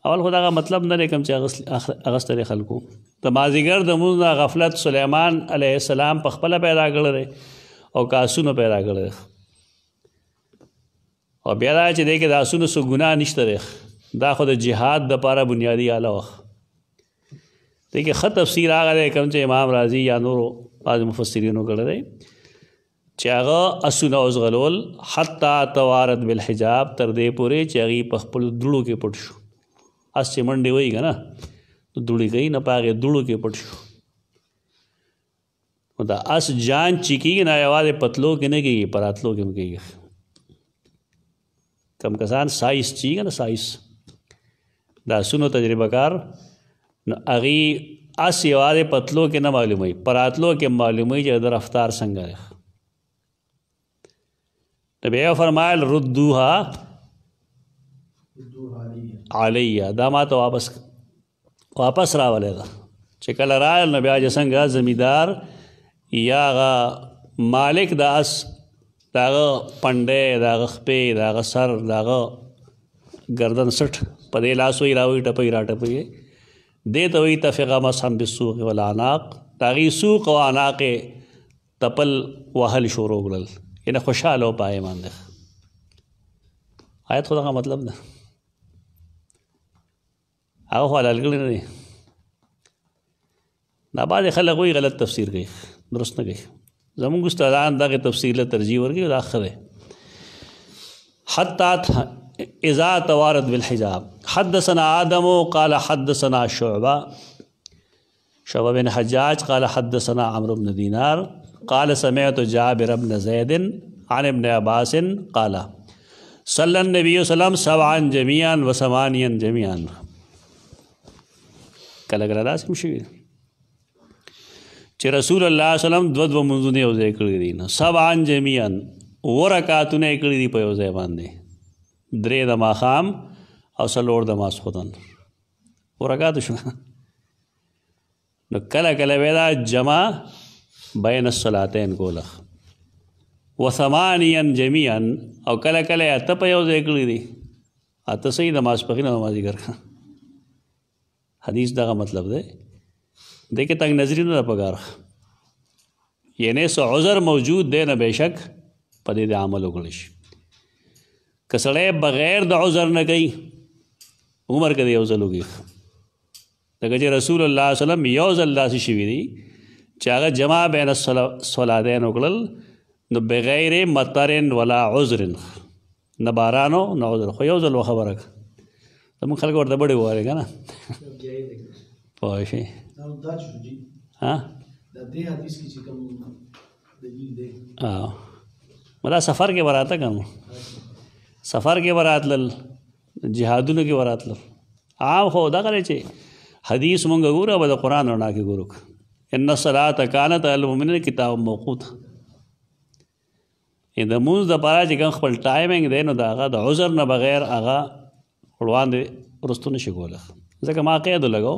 اول خو دغه مطلب نه دی کوم چې اغوستی دی خلکو. د مازدیګر د مونځ نه غفلت سلیمان علیه السلام په خپله پیدا کړی دی او که اسونه پیدا کړی دی. او بیا دا چې دی کې د اسونو څه ګناه نشته دی، دا خو د جهاد دپاره بنیادي آله وه. دی کې ښه تفسیر هغه دی کوم چې امام راضي یا نورو بعض مفسرینو کړی دی چې هغه اسونه وځغلول حتی توارت بالحجاب تر دې پورې چې هغې په خپلو دوړو کې پټ شو. اس چې منډې وایي که نه نو دوړې کوي نه، په هغې دوړو کې پټ شو. نو دا اس جان چې کېږي نه یوازې پتلو کې نه کېږي، په راتلو کې هم کېږي. کم کسان سایز چیږي نه سایز د اسونو تجربه کار، نو هغې اس یوازې پتلو کې نه معلوموي، په راتلو کې معلوموي چې د رفتار څنګه دی. نو بیا فرمایل ردوها علیه، دا ما ته واپس راولی ده. چې کله رایل نو بیا چې څنګه زمیندار یا هغه مالک د اس د هغه پنډی، د هغه خپې، د هغه سر، د هغه ګردن سټ په دې لاس وایي راوایي ټپوي راټپوي، دې ته وایي تفقه مسحم بالسوق والعناق. د هغې سوق او عناق یې تپل وهل شروع کړل، یعنې خوشحاله و په ایمان دی. آیت خو دغه مطلب ده، هغه خو حلال کړی نه دی. دا بعضې خلک وایي غلط تفسیر کوي، درست نه کوي. زمونږ استادان دغې تفسیر له ترجیح ورکوي، دا ښه دی. حتی اذا توارت بالحجاب. حدثنا آدم قال حدثنا شعبہ بن حجاج قال حدثنا عمرو بن دینار قال سمعت جابر بن زید عن ابن عباس قال صلی النبی صلی اللہ علیہ وسلم 7 جميعا و 8 جميعا. کله کله داسې هم شوي چې رسول الله صلی الله علیه وسلم دوه منځونه یو ځای کړي دي. 7 جميعا 9 رکعتونه یې کړي دي په یو ځای باندې، 3 د ماښام او 4 د ماسخوتن. 9 رکعت شو. نو کله کله به دا جمع بین الصلاتین کوله و 8 جميعا، او کله کله اته په یو ځای کړي دي، اته صحیح د ماسپښین او مازدیګر. حدیث دغه مطلب دی. دی کې تنګ نظري نه ده پکار، یعنی څه عذر موجود دی نه بېشک په دې د عمل وکړی شي. که سړی بغیر د عذر نه کوي عمر کې د یو ځل وکړي، ځکه چې رسول الله صلی الله علیه وسلم یو ځل داسې شوي دي چې هغه جمع بین الصلاتین وکړل، نو بغیر مطر ولا عذر، نه بارانو نه عذر، خو یو ځل خبره کړه. زموږ خلک ورته بډې ووایي که نه پوه شئ. دا سفر کې به راته که نو سفر کې به راتلل، جهادونو کې به راتلل. عام خو دغه دی چې حدیث مونږ ګورو به د قرآن رڼا کې ګورو. ان الصلاة کانت علی المؤمنین کتاب موقوت. د مونځ دپاره چې کوم خپل ټایمنګ دی نو د هغه د عذر نه بغیر هغه وړاندې وروستو نشي کولی. ځکه ما قید لګو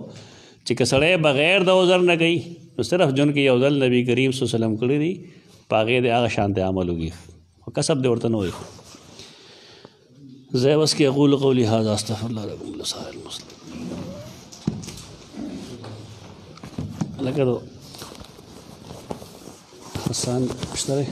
چې که سړی بغیر د عذر نه کوي نو صرف جون کې یو ځل نبی کریم صلی الله علیه وسلم کړی دي په هغې د هغه شانته عمل وکړي خو کسب دې ورته نه وایي زه بس کې اقول قولي هذا استغفر الله لكم ولسائر المسلمين لکه حسان مشتری